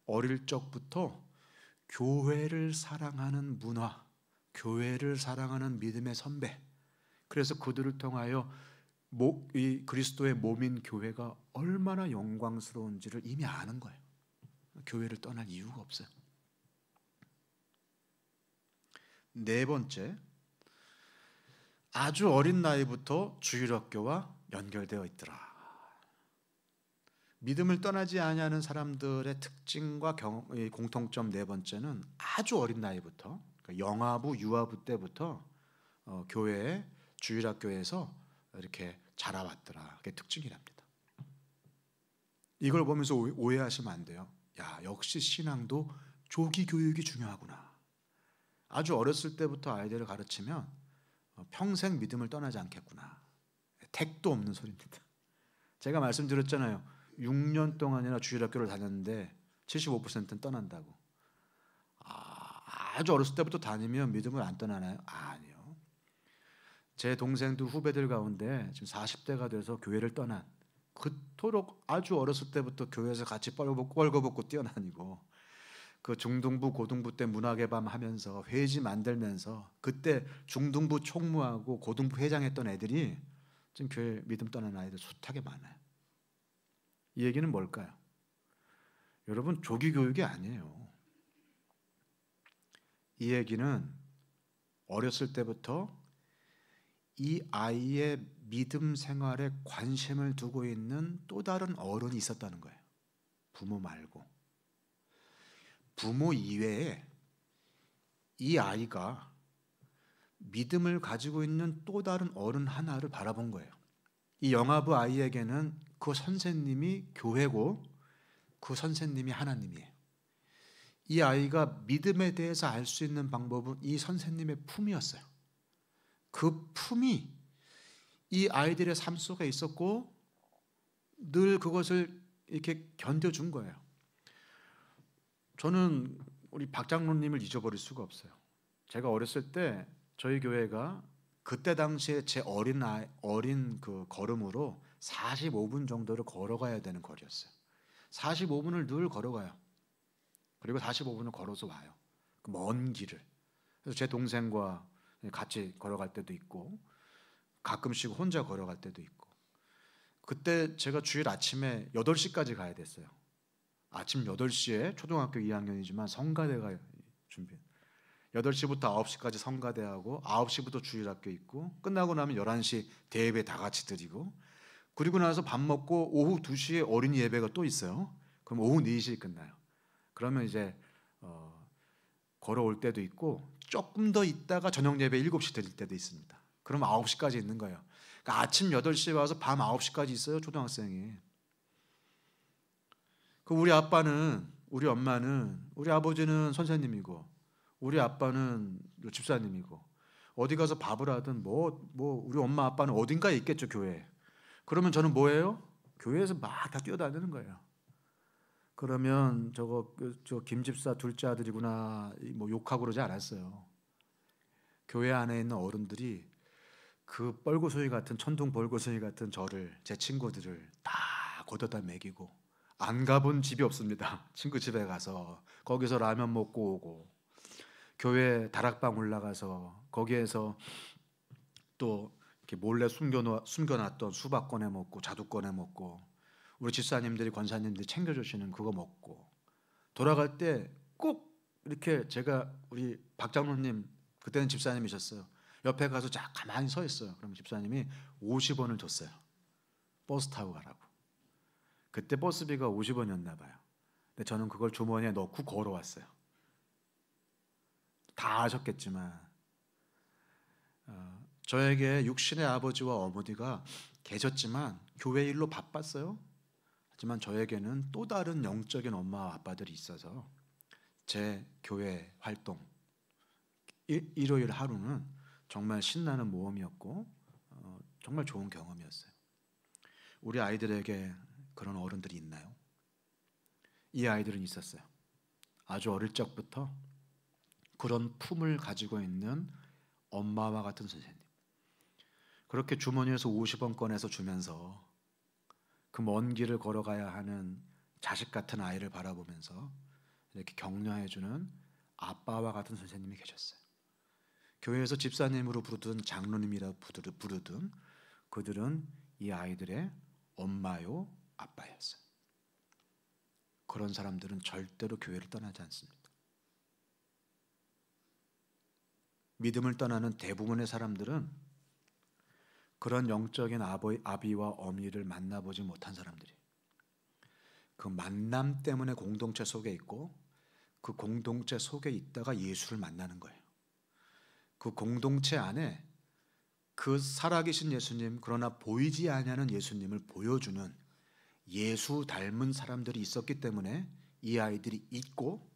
어릴 적부터 교회를 사랑하는 문화, 교회를 사랑하는 믿음의 선배, 그래서 그들을 통하여 이 그리스도의 몸인 교회가 얼마나 영광스러운지를 이미 아는 거예요. 교회를 떠날 이유가 없어요. 네 번째, 아주 어린 나이부터 주일학교와 연결되어 있더라. 믿음을 떠나지 아니하는 사람들의 특징과 공통점 네 번째는 아주 어린 나이부터, 그러니까 영아부, 유아부 때부터 교회에, 주일학교에서 이렇게 자라왔더라. 그게 특징이랍니다. 이걸 보면서 오해하시면 안 돼요. 야, 역시 신앙도 조기 교육이 중요하구나. 아주 어렸을 때부터 아이들을 가르치면 평생 믿음을 떠나지 않겠구나. 택도 없는 소리입니다. 제가 말씀드렸잖아요. 6년 동안이나 주일학교를 다녔는데 75%는 떠난다고. 아주 어렸을 때부터 다니면 믿음을 안 떠나나요? 아니요. 제 동생도 후배들 가운데 지금 40대가 돼서 교회를 떠난, 그토록 아주 어렸을 때부터 교회에서 같이 뻘거벗고 뛰어다니고, 그 중등부 고등부 때 문화개방 하면서 회지 만들면서 그때 중등부 총무하고 고등부 회장했던 애들이 지금 교회 믿음 떠난 아이들 숱하게 많아요. 이 얘기는 뭘까요? 여러분, 조기 교육이 아니에요. 이 얘기는 어렸을 때부터 이 아이의 믿음 생활에 관심을 두고 있는 또 다른 어른이 있었다는 거예요. 부모 말고. 부모 이외에 이 아이가 믿음을 가지고 있는 또 다른 어른 하나를 바라본 거예요. 이 영아부 아이에게는 그 선생님이 교회고 그 선생님이 하나님이에요. 이 아이가 믿음에 대해서 알 수 있는 방법은 이 선생님의 품이었어요. 그 품이 이 아이들의 삶 속에 있었고 늘 그것을 이렇게 견뎌준 거예요. 저는 우리 박 장로님을 잊어버릴 수가 없어요. 제가 어렸을 때 저희 교회가 그때 당시에 제 어린 그 걸음으로 45분 정도를 걸어가야 되는 거리였어요. 45분을 늘 걸어가요. 그리고 45분을 걸어서 와요. 그 먼 길을. 그래서 제 동생과 같이 걸어갈 때도 있고 가끔씩 혼자 걸어갈 때도 있고. 그때 제가 주일 아침에 8시까지 가야 됐어요. 아침 8시에 초등학교 2학년이지만 성가대가 준비. 8시부터 9시까지 성가대하고 9시부터 주일학교 있고 끝나고 나면 11시 대예배 다 같이 드리고 그리고 나서 밥 먹고 오후 2시에 어린이 예배가 또 있어요. 그럼 오후 4시에 끝나요. 그러면 이제 걸어올 때도 있고 조금 더 있다가 저녁 예배 7시 드릴 때도 있습니다. 그럼 9시까지 있는 거예요. 그러니까 아침 8시에 와서 밤 9시까지 있어요. 초등학생이. 그 우리 아빠는, 우리 엄마는, 우리 아버지는 선생님이고 우리 아빠는 집사님이고 어디 가서 밥을 하든 우리 엄마 아빠는 어딘가에 있겠죠, 교회에. 그러면 저는 뭐예요? 교회에서 막 다 뛰어다니는 거예요. 그러면 저 김집사 둘째 아들이구나 뭐 욕하고 그러지 않았어요. 교회 안에 있는 어른들이 그 뻘고소이 같은 천둥 벌고소이 같은 저를, 제 친구들을 다 걷어다 먹이고 안 가본 집이 없습니다. 친구 집에 가서 거기서 라면 먹고 오고 교회 다락방 올라가서 거기에서 또 이렇게 몰래 숨겨놨던 수박 꺼내 먹고 자두 꺼내 먹고 우리 집사님들이 권사님들이 챙겨주시는 그거 먹고 돌아갈 때 꼭 이렇게 제가 우리 박 장로님 그때는 집사님이셨어요. 옆에 가서 쫙 가만히 서 있어요. 그럼 집사님이 50원을 줬어요. 버스 타고 가라고. 그때 버스비가 50원이었나 봐요. 근데 저는 그걸 주머니에 넣고 걸어왔어요. 다 아셨겠지만 저에게 육신의 아버지와 어머니가 계셨지만 교회 일로 바빴어요. 하지만 저에게는 또 다른 영적인 엄마와 아빠들이 있어서 제 교회 활동 일요일 하루는 정말 신나는 모험이었고 정말 좋은 경험이었어요. 우리 아이들에게 그런 어른들이 있나요? 이 아이들은 있었어요. 아주 어릴 적부터 그런 품을 가지고 있는 엄마와 같은 선생님. 그렇게 주머니에서 50원 꺼내서 주면서 그 먼 길을 걸어가야 하는 자식 같은 아이를 바라보면서 이렇게 격려해주는 아빠와 같은 선생님이 계셨어요. 교회에서 집사님으로 부르든 장로님이라 부르든 그들은 이 아이들의 엄마요 아빠였어요. 그런 사람들은 절대로 교회를 떠나지 않습니다. 믿음을 떠나는 대부분의 사람들은 그런 영적인 아비와 어미를 만나보지 못한 사람들이에요. 그 만남 때문에 공동체 속에 있고 그 공동체 속에 있다가 예수를 만나는 거예요. 그 공동체 안에 그 살아계신 예수님, 그러나 보이지 아니하는 예수님을 보여주는 예수 닮은 사람들이 있었기 때문에 이 아이들이 있고,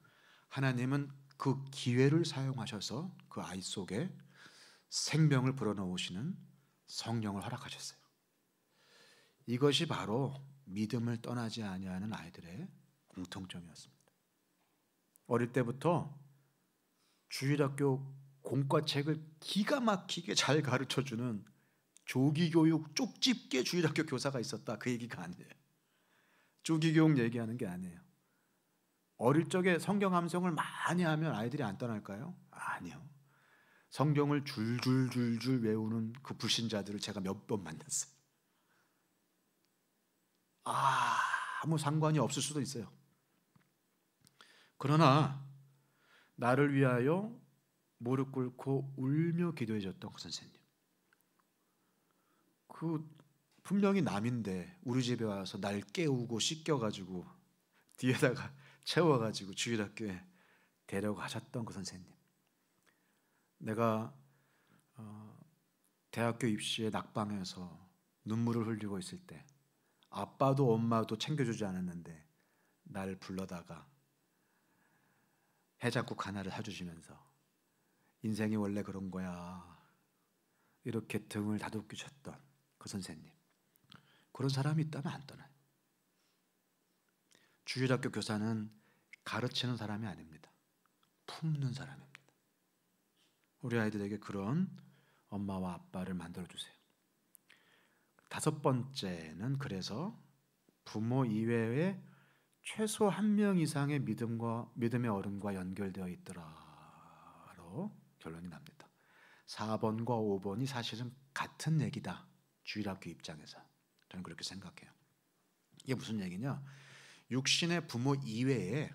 하나님은 그 기회를 사용하셔서 그 아이 속에 생명을 불어넣으시는 성령을 허락하셨어요. 이것이 바로 믿음을 떠나지 아니하는 아이들의 공통점이었습니다. 어릴 때부터 주일학교 공과책을 기가 막히게 잘 가르쳐주는 조기교육 쪽집게 주일학교 교사가 있었다, 그 얘기가 아니에요. 조기교육 얘기하는 게 아니에요. 어릴 적에 성경 암송을 많이 하면 아이들이 안 떠날까요? 아니요. 성경을 줄줄줄줄 외우는 그 불신자들을 제가 몇 번 만났어요. 아무 상관이 없을 수도 있어요. 그러나 나를 위하여 무릎 꿇고 울며 기도해 줬던 그 선생님, 그 분명히 남인데 우리 집에 와서 날 깨우고 씻겨가지고 뒤에다가 채워가지고 주일학교에 데려가셨던 그 선생님, 내가 대학교 입시에 낙방해서 눈물을 흘리고 있을 때 아빠도 엄마도 챙겨주지 않았는데 날 불러다가 해장국 하나를 사주시면서 인생이 원래 그런 거야 이렇게 등을 다독이셨던 그 선생님, 그런 사람이 있다면 안 떠나요. 주일학교 교사는 가르치는 사람이 아닙니다. 품는 사람입니다. 우리 아이들에게 그런 엄마와 아빠를 만들어주세요. 다섯 번째는, 그래서 부모 이외에 최소 한 명 이상의 믿음의 어른과 연결되어 있더라로 결론이 납니다. 4번과 5번이 사실은 같은 얘기다, 주일학교 입장에서. 저는 그렇게 생각해요. 이게 무슨 얘기냐? 육신의 부모 이외에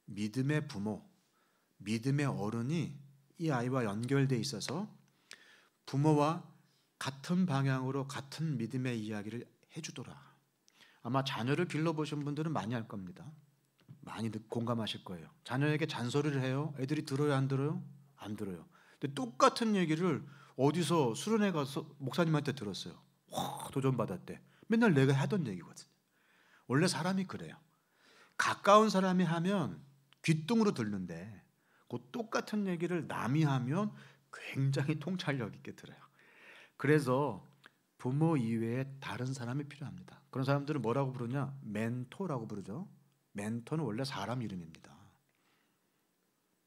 믿음의 부모, 믿음의 어른이 이 아이와 연결되어 있어서 부모와 같은 방향으로 같은 믿음의 이야기를 해주더라. 아마 자녀를 길러보신 분들은 많이 알 겁니다. 많이 공감하실 거예요. 자녀에게 잔소리를 해요. 애들이 들어요, 안 들어요? 안 들어요. 근데 똑같은 얘기를 어디서 수련회 가서 목사님한테 들었어요. 와, 도전받았대. 맨날 내가 하던 얘기거든요. 원래 사람이 그래요. 가까운 사람이 하면 귓등으로 듣는데 그 똑같은 얘기를 남이 하면 굉장히 통찰력 있게 들어요. 그래서 부모 이외에 다른 사람이 필요합니다. 그런 사람들은 뭐라고 부르냐? 멘토라고 부르죠. 멘토는 원래 사람 이름입니다.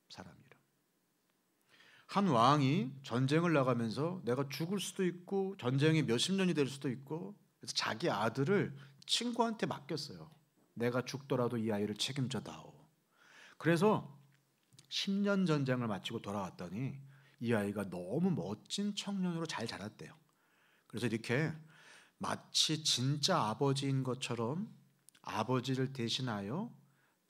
사람 이름. 한 왕이 전쟁을 나가면서 내가 죽을 수도 있고 전쟁이 몇십 년이 될 수도 있고, 그래서 자기 아들을 친구한테 맡겼어요. 내가 죽더라도 이 아이를 책임져 다오. 그래서 10년 전쟁을 마치고 돌아왔더니 이 아이가 너무 멋진 청년으로 잘 자랐대요. 그래서 이렇게 마치 진짜 아버지인 것처럼 아버지를 대신하여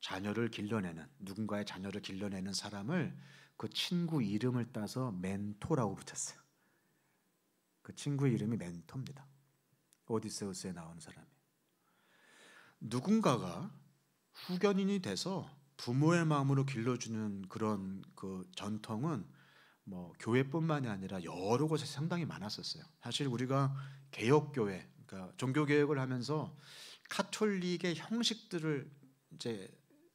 자녀를 길러내는, 누군가의 자녀를 길러내는 사람을 그 친구 이름을 따서 멘토라고 붙였어요. 그 친구 이름이 멘토입니다. 오디세우스에 나오는 사람이에요. 누군가가 후견인이 돼서 부모의 마음으로 길러주는 그런 그 전통은 뭐 교회뿐만이 아니라 여러 곳에 상당히 많았었어요. 사실 우리가 개혁교회, 그러니까 종교개혁을 하면서 카톨릭의 형식들을 이제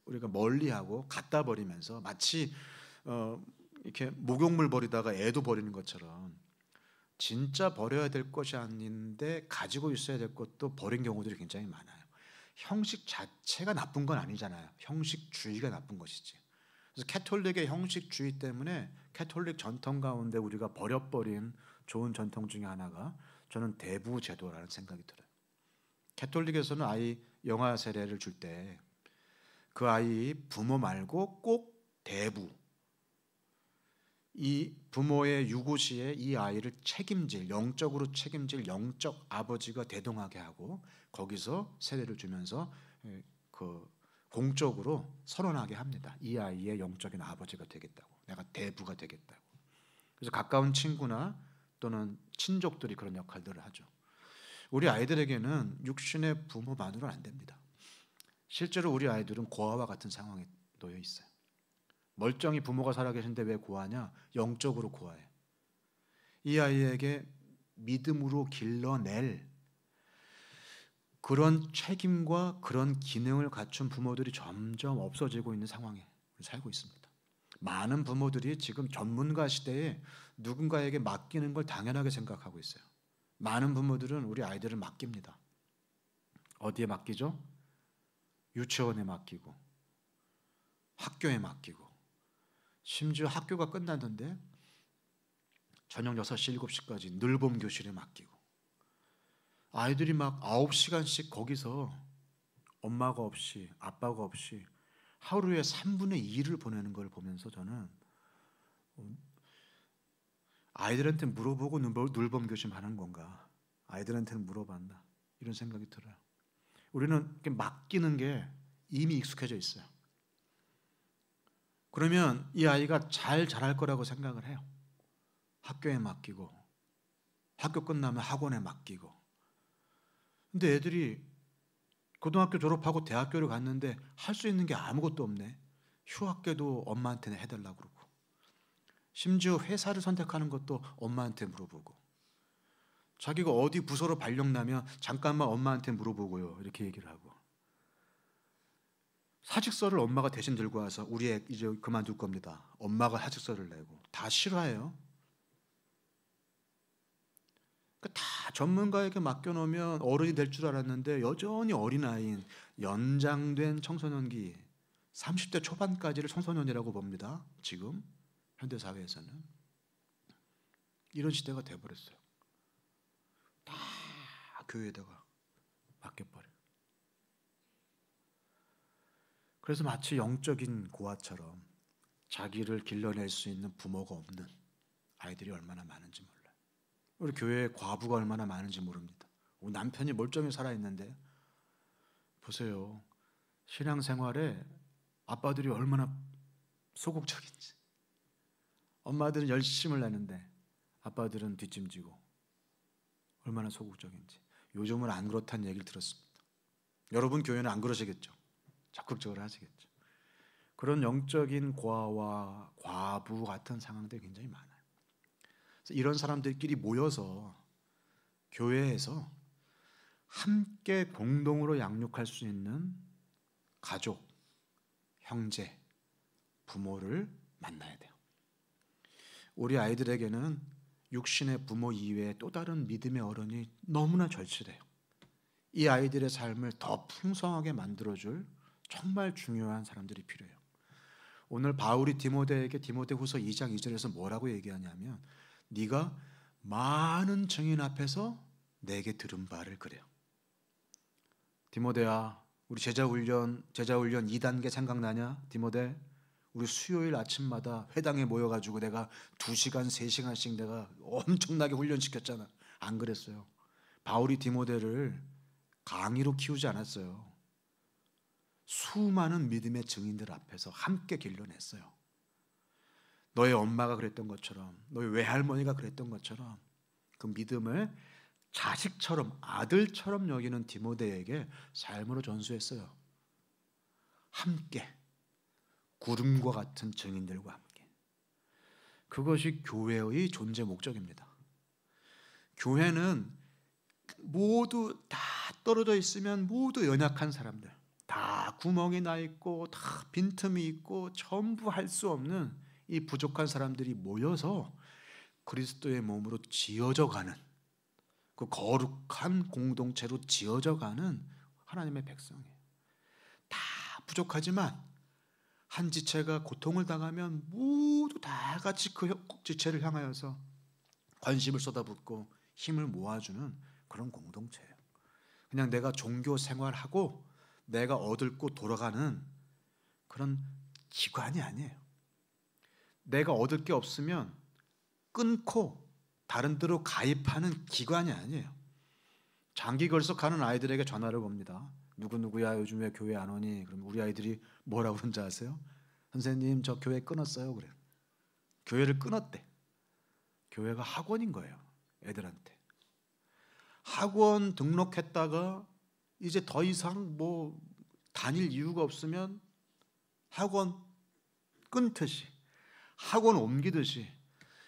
우리가 멀리하고 갖다 버리면서 마치 이렇게 목욕물 버리다가 애도 버리는 것처럼 진짜 버려야 될 것이 아닌데 가지고 있어야 될 것도 버린 경우들이 굉장히 많아요. 형식 자체가 나쁜 건 아니잖아요. 형식주의가 나쁜 것이지. 그래서 캐톨릭의 형식주의 때문에 캐톨릭 전통 가운데 우리가 버려버린 좋은 전통 중에 하나가 저는 대부 제도라는 생각이 들어요. 캐톨릭에서는 아이 영아 세례를 줄 때 그 아이 부모 말고 꼭 대부, 이 부모의 유고시에 이 아이를 책임질, 영적으로 책임질 영적 아버지가 대동하게 하고 거기서 세례를 주면서 그 공적으로 선언하게 합니다. 이 아이의 영적인 아버지가 되겠다고, 내가 대부가 되겠다고. 그래서 가까운 친구나 또는 친족들이 그런 역할들을 하죠. 우리 아이들에게는 육신의 부모만으로는 안 됩니다. 실제로 우리 아이들은 고아와 같은 상황에 놓여 있어요. 멀쩡히 부모가 살아계신데 왜 고아냐? 영적으로 고아예요. 이 아이에게 믿음으로 길러낼 그런 책임과 그런 기능을 갖춘 부모들이 점점 없어지고 있는 상황에 살고 있습니다. 많은 부모들이 지금 전문가 시대에 누군가에게 맡기는 걸 당연하게 생각하고 있어요. 많은 부모들은 우리 아이들을 맡깁니다. 어디에 맡기죠? 유치원에 맡기고 학교에 맡기고 심지어 학교가 끝났는데 저녁 6시, 7시까지 늘봄 교실에 맡기고 아이들이 막 9시간씩 거기서 엄마가 없이 아빠가 없이 하루에 3분의 2를 보내는 걸 보면서 저는 아이들한테 물어보고 늘봄 교실 하는 건가? 아이들한테는 물어봤나? 이런 생각이 들어요. 우리는 이렇게 맡기는 게 이미 익숙해져 있어요. 그러면 이 아이가 잘 자랄 거라고 생각을 해요. 학교에 맡기고 학교 끝나면 학원에 맡기고. 근데 애들이 고등학교 졸업하고 대학교를 갔는데 할 수 있는 게 아무것도 없네. 휴학계도 엄마한테 해달라고 그러고 심지어 회사를 선택하는 것도 엄마한테 물어보고 자기가 어디 부서로 발령나면 잠깐만 엄마한테 물어보고요. 이렇게 얘기를 하고 사직서를 엄마가 대신 들고 와서 우리 애 이제 그만둘 겁니다. 엄마가 사직서를 내고 다 싫어해요. 다 전문가에게 맡겨놓으면 어른이 될 줄 알았는데 여전히 어린아이인 연장된 청소년기 30대 초반까지를 청소년이라고 봅니다. 지금 현대사회에서는 이런 시대가 돼버렸어요. 다 교회에다가 맡겨버려요. 그래서 마치 영적인 고아처럼 자기를 길러낼 수 있는 부모가 없는 아이들이 얼마나 많은지 몰라요. 우리 교회에 과부가 얼마나 많은지 모릅니다. 남편이 멀쩡히 살아있는데 보세요. 신앙생활에 아빠들이 얼마나 소극적인지. 엄마들은 열심을 내는데 아빠들은 뒷짐지고 얼마나 소극적인지. 요즘은 안 그렇다는 얘기를 들었습니다. 여러분 교회는 안 그러시겠죠? 적극적으로 하시겠죠. 그런 영적인 고아와 과부 같은 상황들이 굉장히 많아요. 그래서 이런 사람들끼리 모여서 교회에서 함께 공동으로 양육할 수 있는 가족, 형제, 부모를 만나야 돼요. 우리 아이들에게는 육신의 부모 이외에 또 다른 믿음의 어른이 너무나 절실해요. 이 아이들의 삶을 더 풍성하게 만들어줄 정말 중요한 사람들이 필요해요. 오늘 바울이 디모데에게 디모데후서 2장 2절에서 뭐라고 얘기하냐면 네가 많은 증인 앞에서 내게 들은 바를 그래요. 디모데야, 우리 제자훈련 2단계 생각나냐? 디모데, 우리 수요일 아침마다 회당에 모여가지고 내가 2시간, 3시간씩 내가 엄청나게 훈련시켰잖아. 안 그랬어요. 바울이 디모데를 강의로 키우지 않았어요. 수많은 믿음의 증인들 앞에서 함께 길러냈어요. 너의 엄마가 그랬던 것처럼, 너의 외할머니가 그랬던 것처럼 그 믿음을 자식처럼, 아들처럼 여기는 디모데에게 삶으로 전수했어요. 함께, 구름과 같은 증인들과 함께. 그것이 교회의 존재 목적입니다. 교회는 모두 다 떨어져 있으면 모두 연약한 사람들, 다 구멍이 나 있고 다 빈틈이 있고 전부 할 수 없는 이 부족한 사람들이 모여서 그리스도의 몸으로 지어져 가는 그 거룩한 공동체로 지어져 가는 하나님의 백성이에요. 다 부족하지만 한 지체가 고통을 당하면 모두 다 같이 그 지체를 향하여서 관심을 쏟아붓고 힘을 모아주는 그런 공동체예요. 그냥 내가 종교 생활하고 내가 얻고 돌아가는 그런 기관이 아니에요. 내가 얻을 게 없으면 끊고 다른 데로 가입하는 기관이 아니에요. 장기 결석하는 아이들에게 전화를 겁니다. 누구누구야 요즘 왜 교회 안 오니? 그럼 우리 아이들이 뭐라고 그런지 아세요? 선생님 저 교회 끊었어요. 그래요. 교회를 끊었대. 교회가 학원인 거예요. 애들한테. 학원 등록했다가 이제 더 이상 뭐 다닐 이유가 없으면 학원 끊듯이, 학원 옮기듯이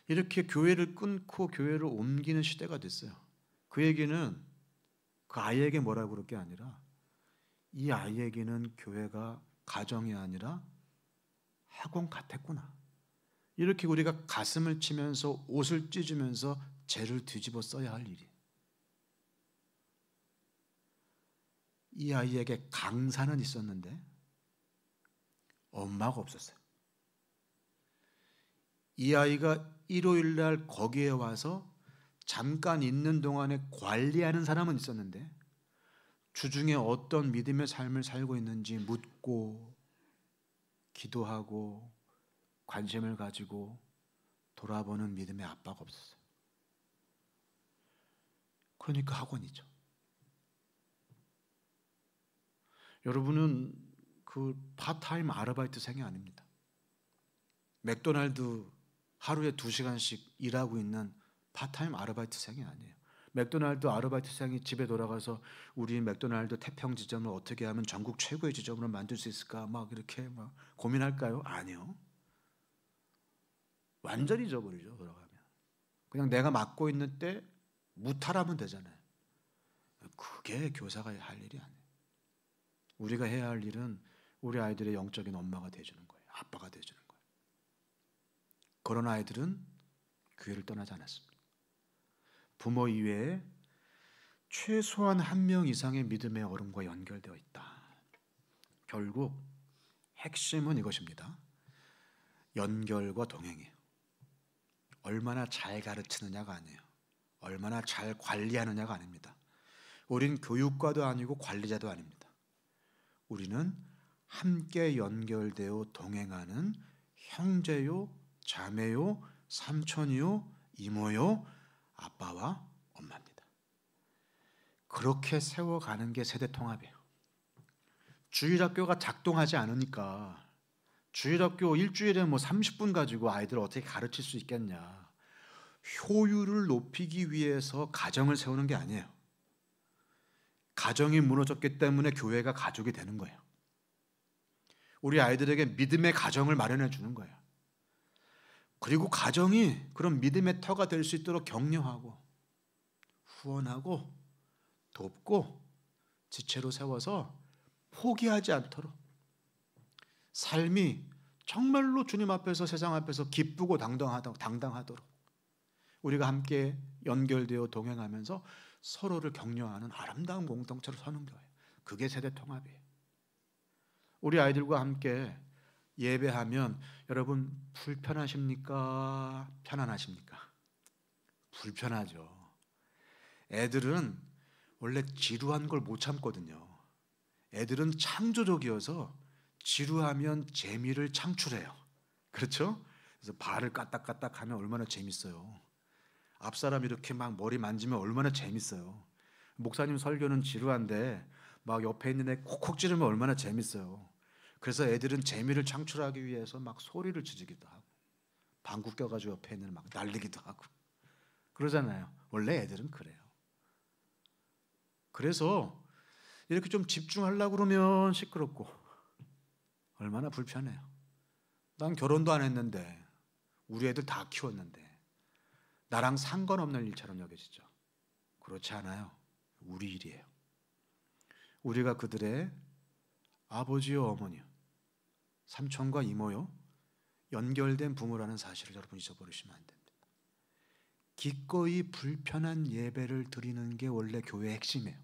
이렇게 교회를 끊고 교회를 옮기는 시대가 됐어요. 그 얘기는 그 아이에게 뭐라고 그럴 게 아니라 이 아이에게는 교회가 가정이 아니라 학원 같았구나. 이렇게 우리가 가슴을 치면서 옷을 찢으면서 죄를 뒤집어 써야 할 일이. 이 아이에게 강사는 있었는데 엄마가 없었어요. 이 아이가 일요일 날 거기에 와서 잠깐 있는 동안에 관리하는 사람은 있었는데 주중에 어떤 믿음의 삶을 살고 있는지 묻고 기도하고 관심을 가지고 돌아보는 믿음의 아빠가 없었어요. 그러니까 학원이죠. 여러분은 그 파트타임 아르바이트생이 아닙니다. 맥도날드 하루에 2시간씩 일하고 있는 파트타임 아르바이트생이 아니에요. 맥도날드 아르바이트생이 집에 돌아가서 우리 맥도날드 태평 지점을 어떻게 하면 전국 최고의 지점으로 만들 수 있을까 막 이렇게 막 고민할까요? 아니요. 완전히 잊어버리죠. 돌아가면 그냥 내가 맡고 있는 때 무탈하면 되잖아요. 그게 교사가 할 일이 아니에요. 우리가 해야 할 일은 우리 아이들의 영적인 엄마가 되어주는 거예요. 아빠가 되어주는 거예요. 그런 아이들은 교회를 떠나지 않았습니다. 부모 이외에 최소한 한 명 이상의 믿음의 어른과 연결되어 있다. 결국 핵심은 이것입니다. 연결과 동행이에요. 얼마나 잘 가르치느냐가 아니에요. 얼마나 잘 관리하느냐가 아닙니다. 우린 교육과도 아니고 관리자도 아닙니다. 우리는 함께 연결되어 동행하는 형제요, 자매요, 삼촌이요, 이모요, 아빠와 엄마입니다. 그렇게 세워가는 게 세대통합이에요. 주일학교가 작동하지 않으니까 주일학교 일주일에 30분 가지고 아이들을 어떻게 가르칠 수 있겠냐. 효율을 높이기 위해서 가정을 세우는 게 아니에요. 가정이 무너졌기 때문에 교회가 가족이 되는 거예요. 우리 아이들에게 믿음의 가정을 마련해 주는 거예요. 그리고 가정이 그런 믿음의 터가 될 수 있도록 격려하고 후원하고 돕고 지체로 세워서 포기하지 않도록 삶이 정말로 주님 앞에서 세상 앞에서 기쁘고 당당하도록 우리가 함께 연결되어 동행하면서 서로를 격려하는 아름다운 공동체로 서는 거예요. 그게 세대 통합이에요. 우리 아이들과 함께 예배하면 여러분 불편하십니까? 편안하십니까? 불편하죠. 애들은 원래 지루한 걸 못 참거든요. 애들은 창조적이어서 지루하면 재미를 창출해요. 그렇죠? 그래서 발을 까딱까딱 하면 얼마나 재밌어요. 앞사람 이렇게 막 머리 만지면 얼마나 재밌어요. 목사님 설교는 지루한데 막 옆에 있는 애 콕콕 찌르면 얼마나 재밌어요. 그래서 애들은 재미를 창출하기 위해서 막 소리를 지르기도 하고 방구 껴가지고 옆에 있는 애 막 날리기도 하고 그러잖아요. 원래 애들은 그래요. 그래서 이렇게 좀 집중하려고 그러면 시끄럽고 얼마나 불편해요. 난 결혼도 안 했는데 우리 애들 다 키웠는데 나랑 상관없는 일처럼 여겨지죠. 그렇지 않아요. 우리 일이에요. 우리가 그들의 아버지요 어머니요 삼촌과 이모요 연결된 부모라는 사실을 여러분 잊어버리시면 안 됩니다. 기꺼이 불편한 예배를 드리는 게 원래 교회의 핵심이에요.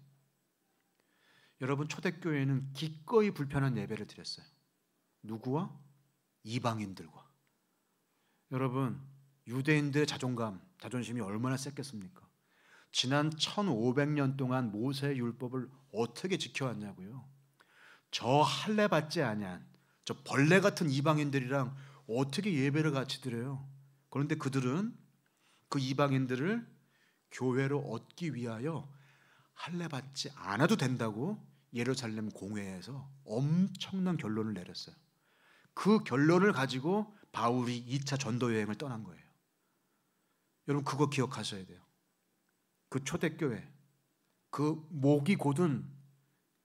여러분 초대교회는 기꺼이 불편한 예배를 드렸어요. 누구와? 이방인들과. 여러분 유대인들의 자존심이 얼마나 셌겠습니까? 지난 1500년 동안 모세의 율법을 어떻게 지켜왔냐고요. 저 할례 받지 아니한 저 벌레 같은 이방인들이랑 어떻게 예배를 같이 드려요? 그런데 그들은 그 이방인들을 교회로 얻기 위하여 할례 받지 않아도 된다고 예루살렘 공회에서 엄청난 결론을 내렸어요. 그 결론을 가지고 바울이 2차 전도 여행을 떠난 거예요. 여러분 그거 기억하셔야 돼요. 그 초대교회, 그 목이 곧은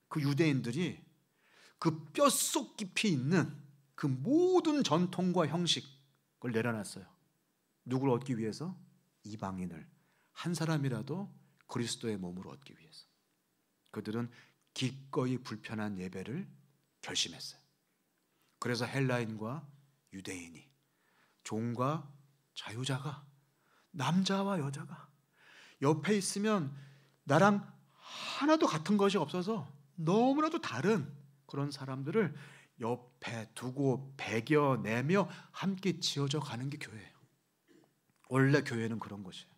그 유대인들이 그 뼛속 깊이 있는 그 모든 전통과 형식을 내려놨어요. 누구를 얻기 위해서? 이방인을 한 사람이라도 그리스도의 몸으로 얻기 위해서. 그들은 기꺼이 불편한 예배를 결심했어요. 그래서 헬라인과 유대인이, 종과 자유자가, 남자와 여자가 옆에 있으면 나랑 하나도 같은 것이 없어서 너무나도 다른 그런 사람들을 옆에 두고 배겨내며 함께 지어져 가는 게 교회예요. 원래 교회는 그런 것이에요.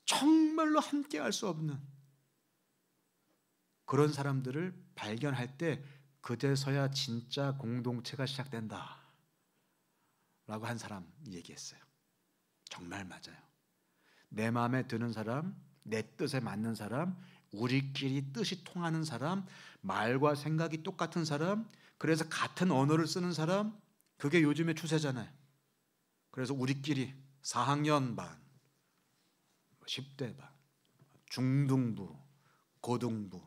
정말로 함께 할 수 없는 그런 사람들을 발견할 때 그제서야 진짜 공동체가 시작된다 라고 한 사람 얘기했어요. 정말 맞아요. 내 마음에 드는 사람, 내 뜻에 맞는 사람, 우리끼리 뜻이 통하는 사람, 말과 생각이 똑같은 사람, 그래서 같은 언어를 쓰는 사람, 그게 요즘의 추세잖아요. 그래서 우리끼리 4학년 반, 10대 반, 중등부, 고등부,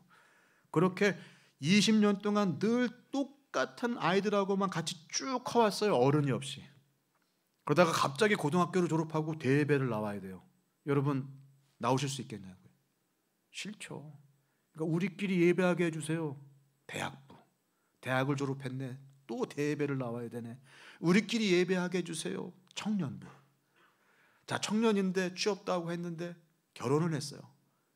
그렇게 20년 동안 늘 똑같은 아이들하고만 같이 쭉 커왔어요. 어른이 없이. 그러다가 갑자기 고등학교를 졸업하고 대예배를 나와야 돼요. 여러분 나오실 수 있겠냐고요? 싫죠. 그러니까 우리끼리 예배하게 해주세요. 대학부, 대학을 졸업했네. 또 대예배를 나와야 되네. 우리끼리 예배하게 해주세요. 청년부. 자, 청년인데 취업도 하고 했는데 결혼을 했어요.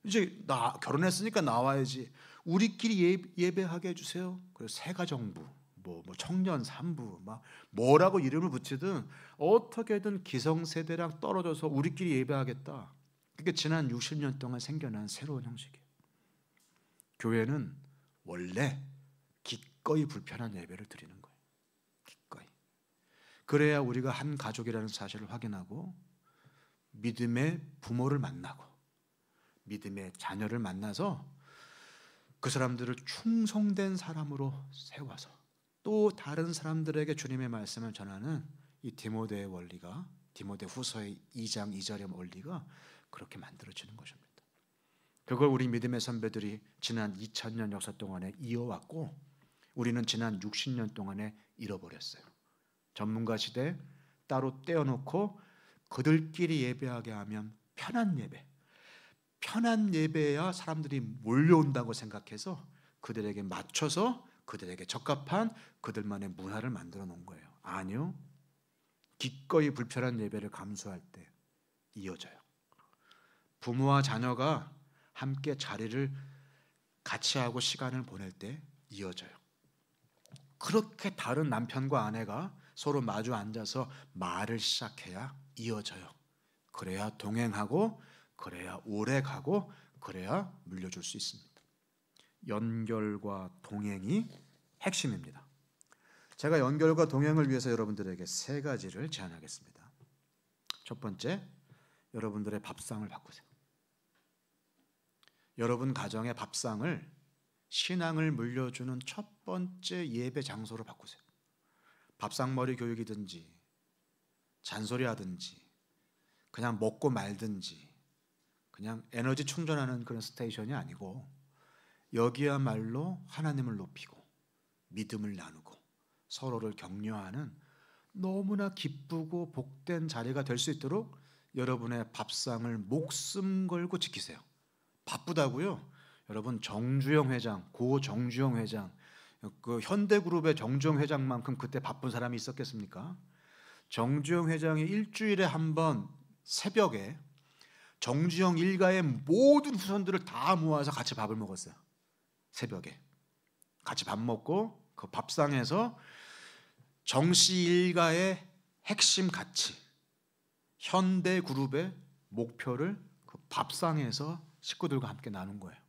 이제 결혼했으니까 나와야지. 우리끼리 예배하게 해주세요. 그래서 새가정부, 뭐 청년 3부, 막 뭐라고 이름을 붙이든 어떻게든 기성세대랑 떨어져서 우리끼리 예배하겠다. 그게 지난 60년 동안 생겨난 새로운 형식이에요. 교회는 원래 기꺼이 불편한 예배를 드리는 거예요. 기꺼이. 그래야 우리가 한 가족이라는 사실을 확인하고 믿음의 부모를 만나고 믿음의 자녀를 만나서 그 사람들을 충성된 사람으로 세워서 또 다른 사람들에게 주님의 말씀을 전하는 이 디모데의 원리가, 디모데후서의 2장 2절의 원리가 그렇게 만들어지는 것입니다. 그걸 우리 믿음의 선배들이 지난 2000년 역사 동안에 이어왔고 우리는 지난 60년 동안에 잃어버렸어요. 전문가 시대 따로 떼어놓고 그들끼리 예배하게 하면 편한 예배, 편한 예배야 사람들이 몰려온다고 생각해서 그들에게 맞춰서 그들에게 적합한 그들만의 문화를 만들어 놓은 거예요. 아니요. 기꺼이 불편한 예배를 감수할 때 이어져요. 부모와 자녀가 함께 자리를 같이 하고 시간을 보낼 때 이어져요. 그렇게 다른 남편과 아내가 서로 마주 앉아서 말을 시작해야 이어져요. 그래야 동행하고 그래야 오래 가고 그래야 물려줄 수 있습니다. 연결과 동행이 핵심입니다. 제가 연결과 동행을 위해서 여러분들에게 세 가지를 제안하겠습니다. 첫 번째, 여러분들의 밥상을 바꾸세요. 여러분 가정의 밥상을 신앙을 물려주는 첫 번째 예배 장소로 바꾸세요. 밥상머리 교육이든지 잔소리하든지 그냥 먹고 말든지 그냥 에너지 충전하는 그런 스테이션이 아니고 여기야말로 하나님을 높이고 믿음을 나누고 서로를 격려하는 너무나 기쁘고 복된 자리가 될 수 있도록 여러분의 밥상을 목숨 걸고 지키세요. 바쁘다고요? 여러분 정주영 회장, 고 정주영 회장, 그 현대그룹의 정주영 회장만큼 그때 바쁜 사람이 있었겠습니까? 정주영 회장이 일주일에 한 번 새벽에 정주영 일가의 모든 후손들을 다 모아서 같이 밥을 먹었어요. 새벽에 같이 밥 먹고 그 밥상에서 정씨 일가의 핵심 가치, 현대그룹의 목표를 그 밥상에서 식구들과 함께 나눈 거예요.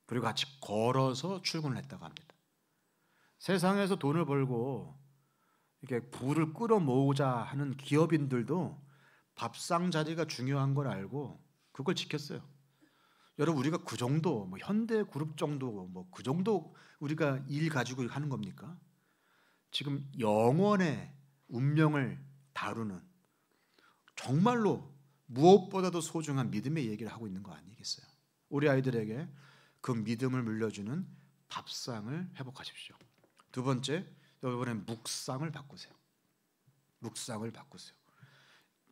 그리고 같이 걸어서 출근을 했다고 합니다. 세상에서 돈을 벌고 이렇게 부를 끌어모으자 하는 기업인들도 밥상 자리가 중요한 걸 알고 그걸 지켰어요. 여러분 우리가 그 정도 뭐 현대그룹 정도 뭐 그 정도 우리가 일 가지고 하는 겁니까? 지금 영원의 운명을 다루는 정말로 무엇보다도 소중한 믿음의 얘기를 하고 있는 거 아니겠어요? 우리 아이들에게 그 믿음을 물려주는 밥상을 회복하십시오. 두 번째, 여러분의 묵상을 바꾸세요. 묵상을 바꾸세요.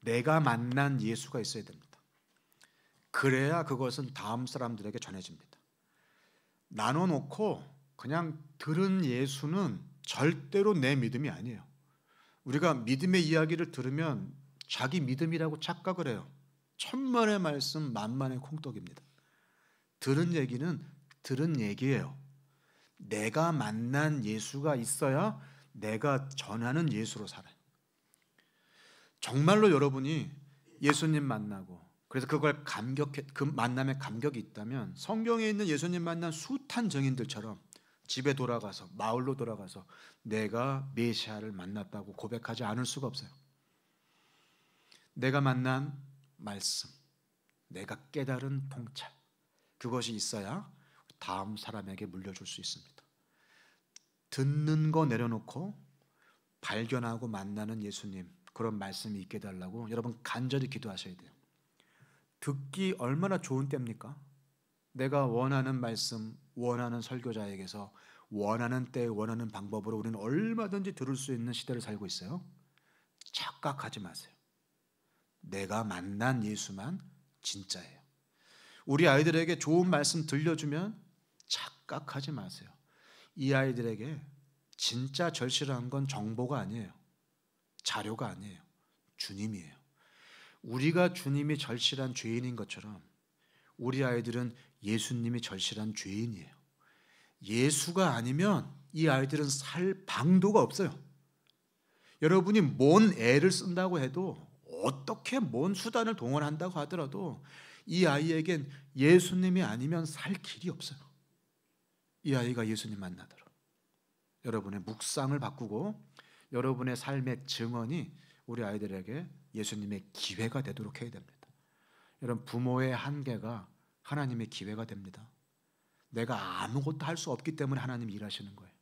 내가 만난 예수가 있어야 됩니다. 그래야 그것은 다음 사람들에게 전해집니다. 나눠놓고 그냥 들은 예수는 절대로 내 믿음이 아니에요. 우리가 믿음의 이야기를 들으면 자기 믿음이라고 착각을 해요. 천만의 말씀 만만의 콩떡입니다. 들은 얘기는 들은 얘기예요. 내가 만난 예수가 있어야 내가 전하는 예수로 살아요. 정말로 여러분이 예수님 만나고 그래서 그걸 그 만남에 감격이 있다면 성경에 있는 예수님 만난 숱한 증인들처럼 집에 돌아가서 마을로 돌아가서 내가 메시아를 만났다고 고백하지 않을 수가 없어요. 내가 만난 말씀, 내가 깨달은 통찰, 그것이 있어야 다음 사람에게 물려줄 수 있습니다. 듣는 거 내려놓고 발견하고 만나는 예수님, 그런 말씀이 있게 해달라고 여러분 간절히 기도하셔야 돼요. 듣기 얼마나 좋은 때입니까? 내가 원하는 말씀, 원하는 설교자에게서 원하는 때 원하는 방법으로 우리는 얼마든지 들을 수 있는 시대를 살고 있어요. 착각하지 마세요. 내가 만난 예수만 진짜예요. 우리 아이들에게 좋은 말씀 들려주면 착각하지 마세요. 이 아이들에게 진짜 절실한 건 정보가 아니에요. 자료가 아니에요. 주님이에요. 우리가 주님이 절실한 죄인인 것처럼 우리 아이들은 예수님이 절실한 죄인이에요. 예수가 아니면 이 아이들은 살 방도가 없어요. 여러분이 뭔 애를 쓴다고 해도 어떻게 뭔 수단을 동원한다고 하더라도 이 아이에겐 예수님이 아니면 살 길이 없어요. 이 아이가 예수님 만나도록 여러분의 묵상을 바꾸고 여러분의 삶의 증언이 우리 아이들에게 예수님의 기회가 되도록 해야 됩니다. 여러분, 부모의 한계가 하나님의 기회가 됩니다. 내가 아무것도 할 수 없기 때문에 하나님이 일하시는 거예요.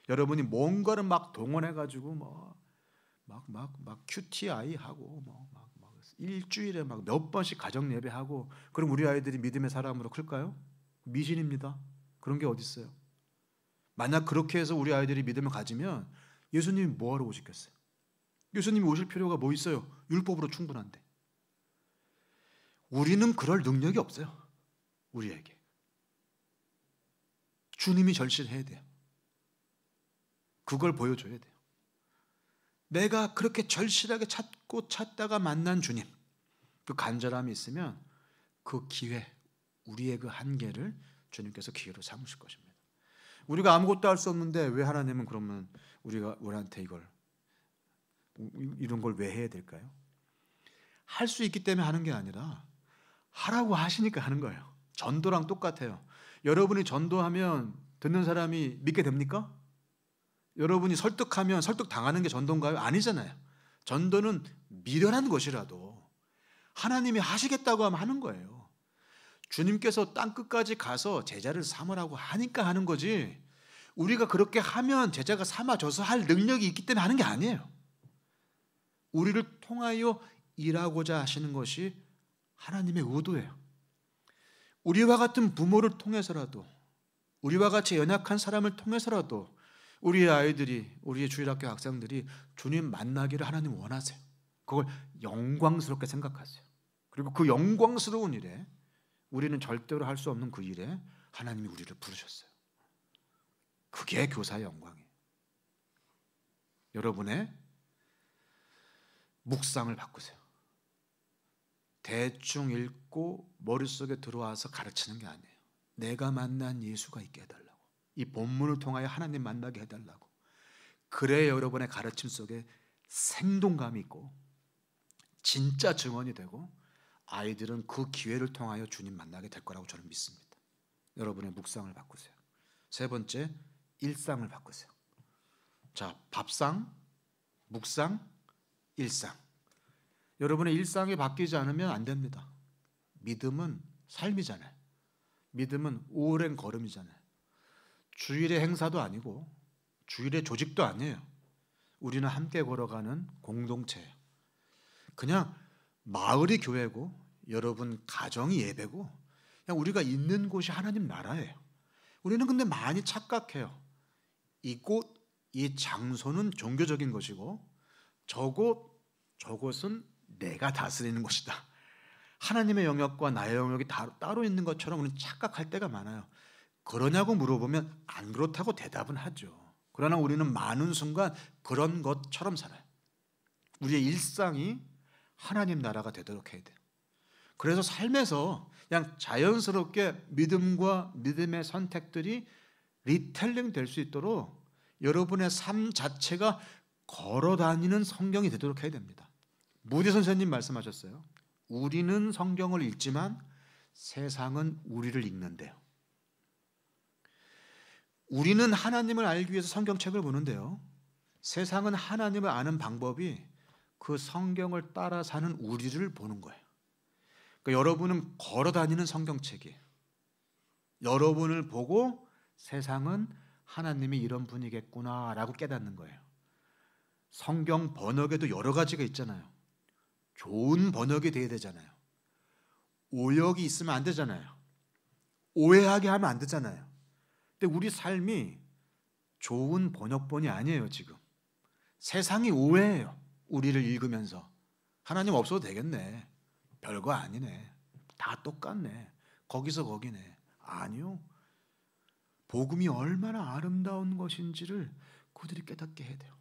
여러분이 뭔가를 막 동원해가지고 막 QTI 하고 일주일에 막 몇 번씩 가정 예배하고 그럼 우리 아이들이 믿음의 사람으로 클까요? 미신입니다. 그런 게 어디 있어요? 만약 그렇게 해서 우리 아이들이 믿음을 가지면 예수님이 뭐하러 오시겠어요? 예수님이 오실 필요가 뭐 있어요? 율법으로 충분한데. 우리는 그럴 능력이 없어요. 우리에게. 주님이 절실해야 돼요. 그걸 보여줘야 돼요. 내가 그렇게 절실하게 찾다가 만난 주님, 그 간절함이 있으면 그 기회, 우리의 그 한계를 주님께서 기회로 삼으실 것입니다. 우리가 아무것도 할 수 없는데 왜 하나님은 그러면 우리한테 이런 걸 왜 해야 될까요? 할 수 있기 때문에 하는 게 아니라 하라고 하시니까 하는 거예요. 전도랑 똑같아요. 여러분이 전도하면 듣는 사람이 믿게 됩니까? 여러분이 설득하면 설득당하는 게 전도인가요? 아니잖아요. 전도는 미련한 것이라도 하나님이 하시겠다고 하면 하는 거예요. 주님께서 땅끝까지 가서 제자를 삼으라고 하니까 하는 거지, 우리가 그렇게 하면 제자가 삼아줘서 할 능력이 있기 때문에 하는 게 아니에요. 우리를 통하여 일하고자 하시는 것이 하나님의 의도예요. 우리와 같은 부모를 통해서라도, 우리와 같이 연약한 사람을 통해서라도 우리의 아이들이, 우리의 주일학교 학생들이 주님 만나기를 하나님 원하세요. 그걸 영광스럽게 생각하세요. 그리고 그 영광스러운 일에, 우리는 절대로 할 수 없는 그 일에 하나님이 우리를 부르셨어요. 그게 교사의 영광이에요. 여러분의 묵상을 바꾸세요. 대충 읽고 머릿속에 들어와서 가르치는 게 아니에요. 내가 만난 예수가 있게 해달라고, 이 본문을 통하여 하나님 만나게 해달라고. 그래야 여러분의 가르침 속에 생동감이 있고 진짜 증언이 되고 아이들은 그 기회를 통하여 주님 만나게 될 거라고 저는 믿습니다. 여러분의 묵상을 바꾸세요. 세 번째, 일상을 바꾸세요. 자, 밥상, 묵상, 일상. 여러분의 일상이 바뀌지 않으면 안 됩니다. 믿음은 삶이잖아요. 믿음은 오랜 걸음이잖아요. 주일의 행사도 아니고 주일의 조직도 아니에요. 우리는 함께 걸어가는 공동체예요. 그냥 마을이 교회고 여러분 가정이 예배고 그냥 우리가 있는 곳이 하나님 나라예요. 우리는 근데 많이 착각해요. 이곳, 이 장소는 종교적인 것이고 저곳은 내가 다스리는 것이다. 하나님의 영역과 나의 영역이 따로 있는 것처럼 우리는 착각할 때가 많아요. 그러냐고 물어보면 안 그렇다고 대답은 하죠. 그러나 우리는 많은 순간 그런 것처럼 살아요. 우리의 일상이 하나님 나라가 되도록 해야 돼요. 그래서 삶에서 그냥 자연스럽게 믿음과 믿음의 선택들이 리텔링 될 수 있도록 여러분의 삶 자체가 걸어다니는 성경이 되도록 해야 됩니다. 무디 선생님 말씀하셨어요. 우리는 성경을 읽지만 세상은 우리를 읽는데요. 우리는 하나님을 알기 위해서 성경책을 보는데요. 세상은 하나님을 아는 방법이 그 성경을 따라 사는 우리를 보는 거예요. 그러니까 여러분은 걸어다니는 성경책이에요. 여러분을 보고 세상은 하나님이 이런 분이겠구나라고 깨닫는 거예요. 성경 번역에도 여러 가지가 있잖아요. 좋은 번역이 돼야 되잖아요. 오역이 있으면 안 되잖아요. 오해하게 하면 안 되잖아요. 근데 우리 삶이 좋은 번역본이 아니에요. 지금 세상이 오해해요. 우리를 읽으면서 하나님 없어도 되겠네, 별거 아니네, 다 똑같네, 거기서 거기네. 아니요. 복음이 얼마나 아름다운 것인지를 그들이 깨닫게 해야 돼요.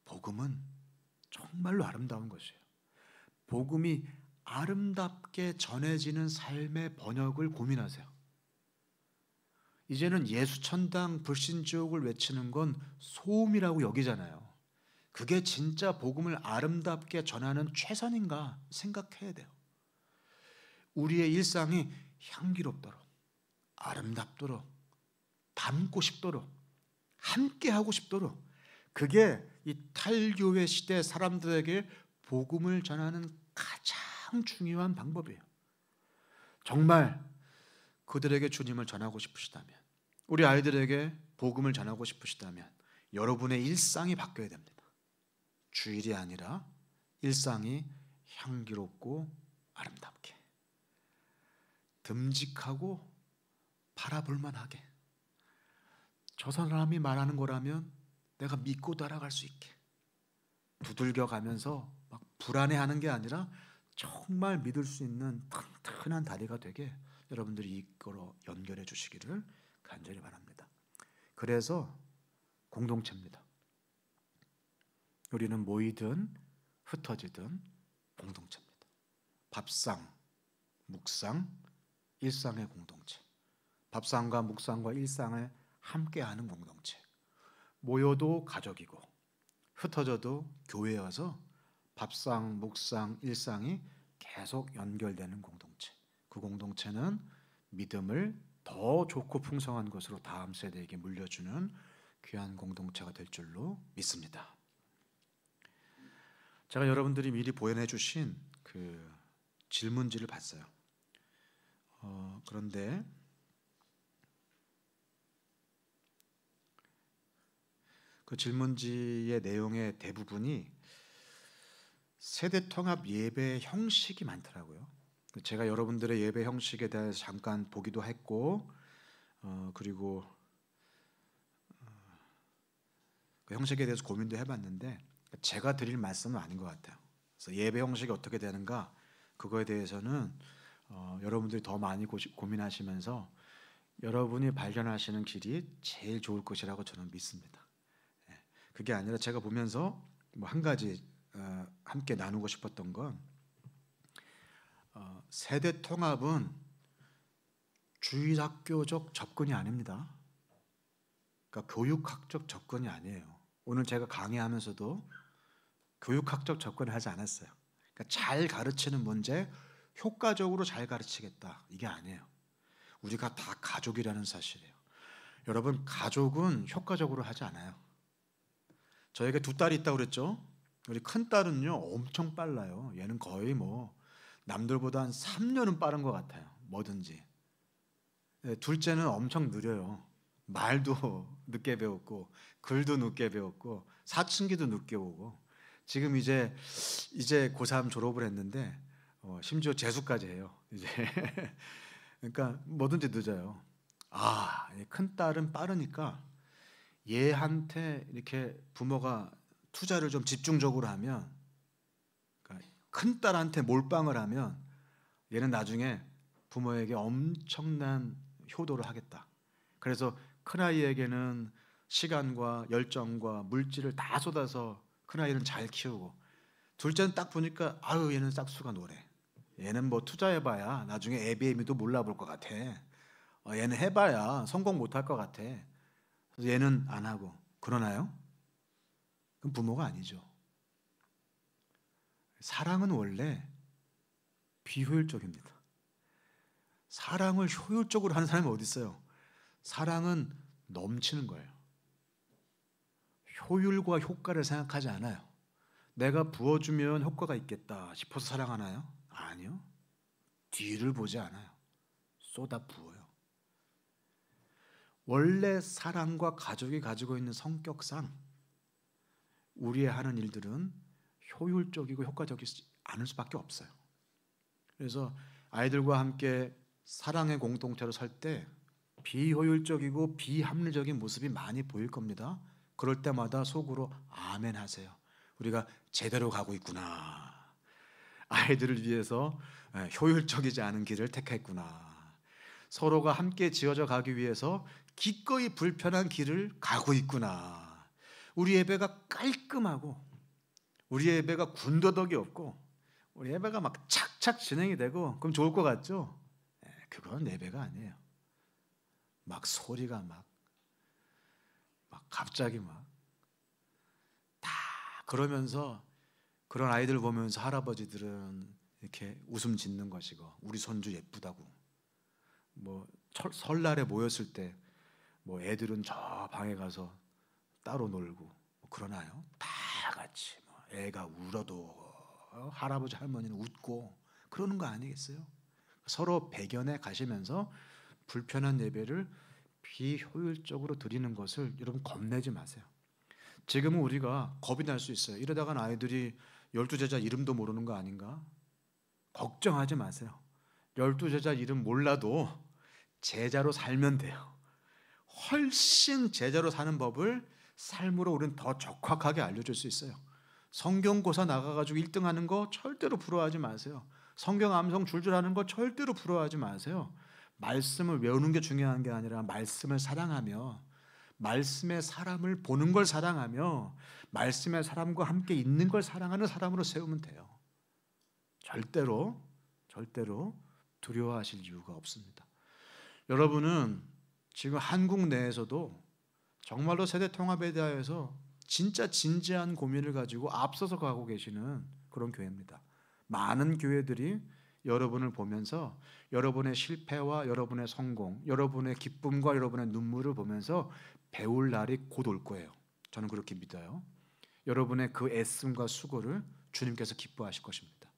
복음은 정말로 아름다운 것이에요. 복음이 아름답게 전해지는 삶의 번역을 고민하세요. 이제는 예수천당 불신지옥을 외치는 건 소음이라고 여기잖아요. 그게 진짜 복음을 아름답게 전하는 최선인가 생각해야 돼요. 우리의 일상이 향기롭도록, 아름답도록, 닮고 싶도록, 함께하고 싶도록, 그게 이 탈교회 시대 사람들에게 복음을 전하는 가장 중요한 방법이에요. 정말 그들에게 주님을 전하고 싶으시다면, 우리 아이들에게 복음을 전하고 싶으시다면 여러분의 일상이 바뀌어야 됩니다. 주일이 아니라 일상이 향기롭고 아름답게, 듬직하고 바라볼만하게, 저 사람이 말하는 거라면 내가 믿고 따라갈 수 있게, 두들겨 가면서 막 불안해하는 게 아니라 정말 믿을 수 있는 튼튼한 다리가 되게 여러분들이 이끌어 연결해 주시기를 간절히 바랍니다. 그래서 공동체입니다. 우리는 모이든 흩어지든 공동체입니다. 밥상, 묵상, 일상의 공동체. 밥상과 묵상과 일상을 함께하는 공동체. 모여도 가족이고 흩어져도 교회여서 밥상, 묵상, 일상이 계속 연결되는 공동체. 그 공동체는 믿음을 더 좋고 풍성한 것으로 다음 세대에게 물려주는 귀한 공동체가 될 줄로 믿습니다. 제가 여러분들이 미리 보내해 주신 그 질문지를 봤어요. 그런데 그 질문지의 내용의 대부분이 세대통합 예배 형식이 많더라고요. 제가 여러분들의 예배 형식에 대해서 잠깐 보기도 했고, 그리고 그 형식에 대해서 고민도 해봤는데 제가 드릴 말씀은 아닌 것 같아요. 그래서 예배 형식이 어떻게 되는가, 그거에 대해서는 여러분들이 더 많이 고민하시면서 여러분이 발견하시는 길이 제일 좋을 것이라고 저는 믿습니다. 그게 아니라 제가 보면서 뭐 한 가지 함께 나누고 싶었던 건, 세대 통합은 주일학교적 접근이 아닙니다. 그러니까 교육학적 접근이 아니에요. 오늘 제가 강의하면서도 교육학적 접근을 하지 않았어요. 그러니까 잘 가르치는 문제, 효과적으로 잘 가르치겠다, 이게 아니에요. 우리가 다 가족이라는 사실이에요. 여러분, 가족은 효과적으로 하지 않아요. 저에게 두 딸이 있다고 그랬죠. 우리 큰 딸은요 엄청 빨라요. 얘는 거의 뭐 남들보다 한 3년은 빠른 것 같아요. 뭐든지. 둘째는 엄청 느려요. 말도 늦게 배웠고, 글도 늦게 배웠고, 사춘기도 늦게 오고, 지금 이제 고3 졸업을 했는데 심지어 재수까지 해요. 이제 그러니까 뭐든지 늦어요. 큰 딸은 빠르니까 얘한테 이렇게 부모가 투자를 좀 집중적으로 하면, 그러니까 큰 딸한테 몰빵을 하면 얘는 나중에 부모에게 엄청난 효도를 하겠다. 그래서 큰아이에게는 시간과 열정과 물질을 다 쏟아서 큰아이는 잘 키우고, 둘째는 딱 보니까 얘는 싹수가 노래. 얘는 뭐 투자해봐야 나중에 애비애미도 몰라볼 것 같아. 얘는 해봐야 성공 못할 것 같아. 그래서 얘는 안 하고. 그러나요? 그럼 부모가 아니죠. 사랑은 원래 비효율적입니다. 사랑을 효율적으로 하는 사람이 어디 있어요? 사랑은 넘치는 거예요. 효율과 효과를 생각하지 않아요. 내가 부어주면 효과가 있겠다 싶어서 사랑하나요? 아니요. 뒤를 보지 않아요. 쏟아 부어요. 원래 사랑과 가족이 가지고 있는 성격상 우리의 하는 일들은 효율적이고 효과적이지 않을 수밖에 없어요. 그래서 아이들과 함께 사랑의 공동체로 살 때 비효율적이고 비합리적인 모습이 많이 보일 겁니다. 그럴 때마다 속으로 아멘 하세요. 우리가 제대로 가고 있구나. 아이들을 위해서 효율적이지 않은 길을 택했구나. 서로가 함께 지어져 가기 위해서 기꺼이 불편한 길을 가고 있구나. 우리 예배가 깔끔하고, 우리 예배가 군더더기 없고, 우리 예배가 막 착착 진행이 되고 그럼 좋을 것 같죠? 그건 예배가 아니에요. 막 소리가 막 갑자기 막 다 그러면서, 그런 아이들 보면서 할아버지들은 이렇게 웃음 짓는 것이고, 우리 손주 예쁘다고, 뭐 설날에 모였을 때 뭐 애들은 저 방에 가서 따로 놀고 뭐 그러나요? 다 같이 뭐 애가 울어도 할아버지 할머니는 웃고 그러는 거 아니겠어요? 서로 배견해 가시면서 불편한 예배를 비효율적으로 드리는 것을 여러분 겁내지 마세요. 지금은 우리가 겁이 날 수 있어요. 이러다간 아이들이 12제자 이름도 모르는 거 아닌가? 걱정하지 마세요. 12제자 이름 몰라도 제자로 살면 돼요. 훨씬 제자로 사는 법을 삶으로 우리는 더 적확하게 알려줄 수 있어요. 성경고사 나가가지고 1등 하는 거 절대로 부러워하지 마세요. 성경 암송 줄줄 하는 거 절대로 부러워하지 마세요. 말씀을 외우는 게 중요한 게 아니라 말씀을 사랑하며, 말씀의 사람을 보는 걸 사랑하며, 말씀의 사람과 함께 있는 걸 사랑하는 사람으로 세우면 돼요. 절대로 두려워하실 이유가 없습니다. 여러분은 지금 한국 내에서도 정말로 세대 통합에 대하여서 진짜 진지한 고민을 가지고 앞서서 가고 계시는 그런 교회입니다. 많은 교회들이 여러분을 보면서 여러분의 실패와 여러분의 성공, 여러분의 기쁨과 여러분의 눈물을 보면서 배울 날이 곧 올 거예요. 저는 그렇게 믿어요. 여러분의 그 애씀과 수고를 주님께서 기뻐하실 것입니다.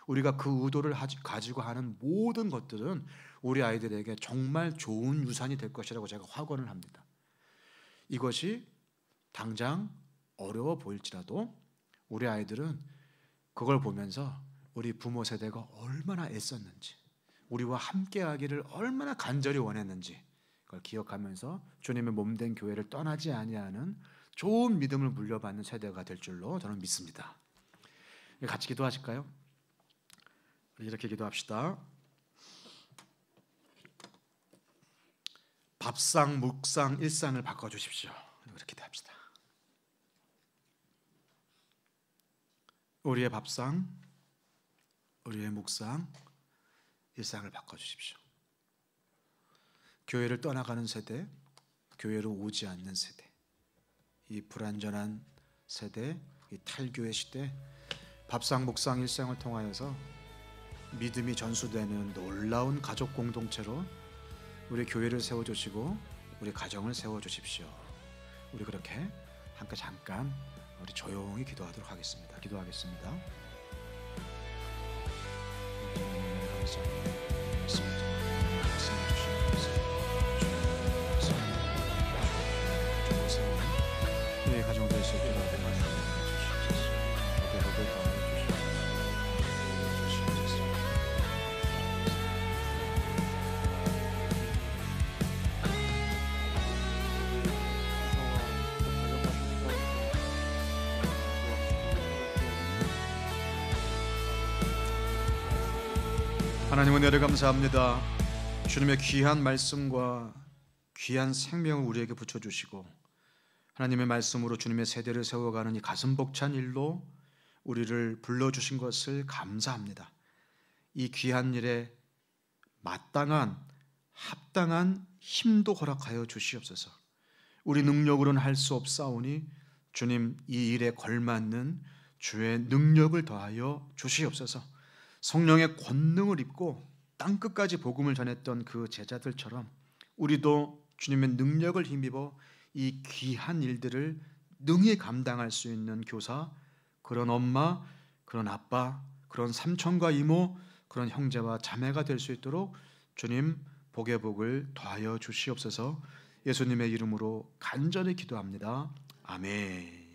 우리가 그 의도를 가지고 하는 모든 것들은 우리 아이들에게 정말 좋은 유산이 될 것이라고 제가 확언을 합니다. 이것이 당장 어려워 보일지라도 우리 아이들은 그걸 보면서 우리 부모 세대가 얼마나 애썼는지, 우리와 함께하기를 얼마나 간절히 원했는지 그걸 기억하면서 주님의 몸된 교회를 떠나지 아니하는 좋은 믿음을 물려받는 세대가 될 줄로 저는 믿습니다. 같이 기도하실까요? 이렇게 기도합시다. 밥상, 묵상, 일상을 바꿔주십시오. 이렇게 기도합시다. 우리의 밥상, 우리의 묵상, 일상을 바꿔주십시오. 교회를 떠나가는 세대, 교회로 오지 않는 세대, 이 불완전한 세대, 이 탈교의 시대, 밥상, 묵상, 일상을 통하여서 믿음이 전수되는 놀라운 가족 공동체로 우리 교회를 세워주시고 우리 가정을 세워주십시오. 우리 그렇게 함께 잠깐 우리 조용히 기도하도록 하겠습니다. 기도하겠습니다. 네, 가정들 세우도록 하나님 은혜를 감사합니다. 주님의 귀한 말씀과 귀한 생명을 우리에게 붙여주시고 하나님의 말씀으로 주님의 세대를 세워가는 이 가슴 벅찬 일로 우리를 불러주신 것을 감사합니다. 이 귀한 일에 마땅한 합당한 힘도 허락하여 주시옵소서. 우리 능력으로는 할 수 없사오니 주님 이 일에 걸맞는 주의 능력을 더하여 주시옵소서. 성령의 권능을 입고 땅끝까지 복음을 전했던 그 제자들처럼 우리도 주님의 능력을 힘입어 이 귀한 일들을 능히 감당할 수 있는 교사, 그런 엄마, 그런 아빠, 그런 삼촌과 이모, 그런 형제와 자매가 될 수 있도록 주님 복의 복을 더하여 주시옵소서. 예수님의 이름으로 간절히 기도합니다. 아멘.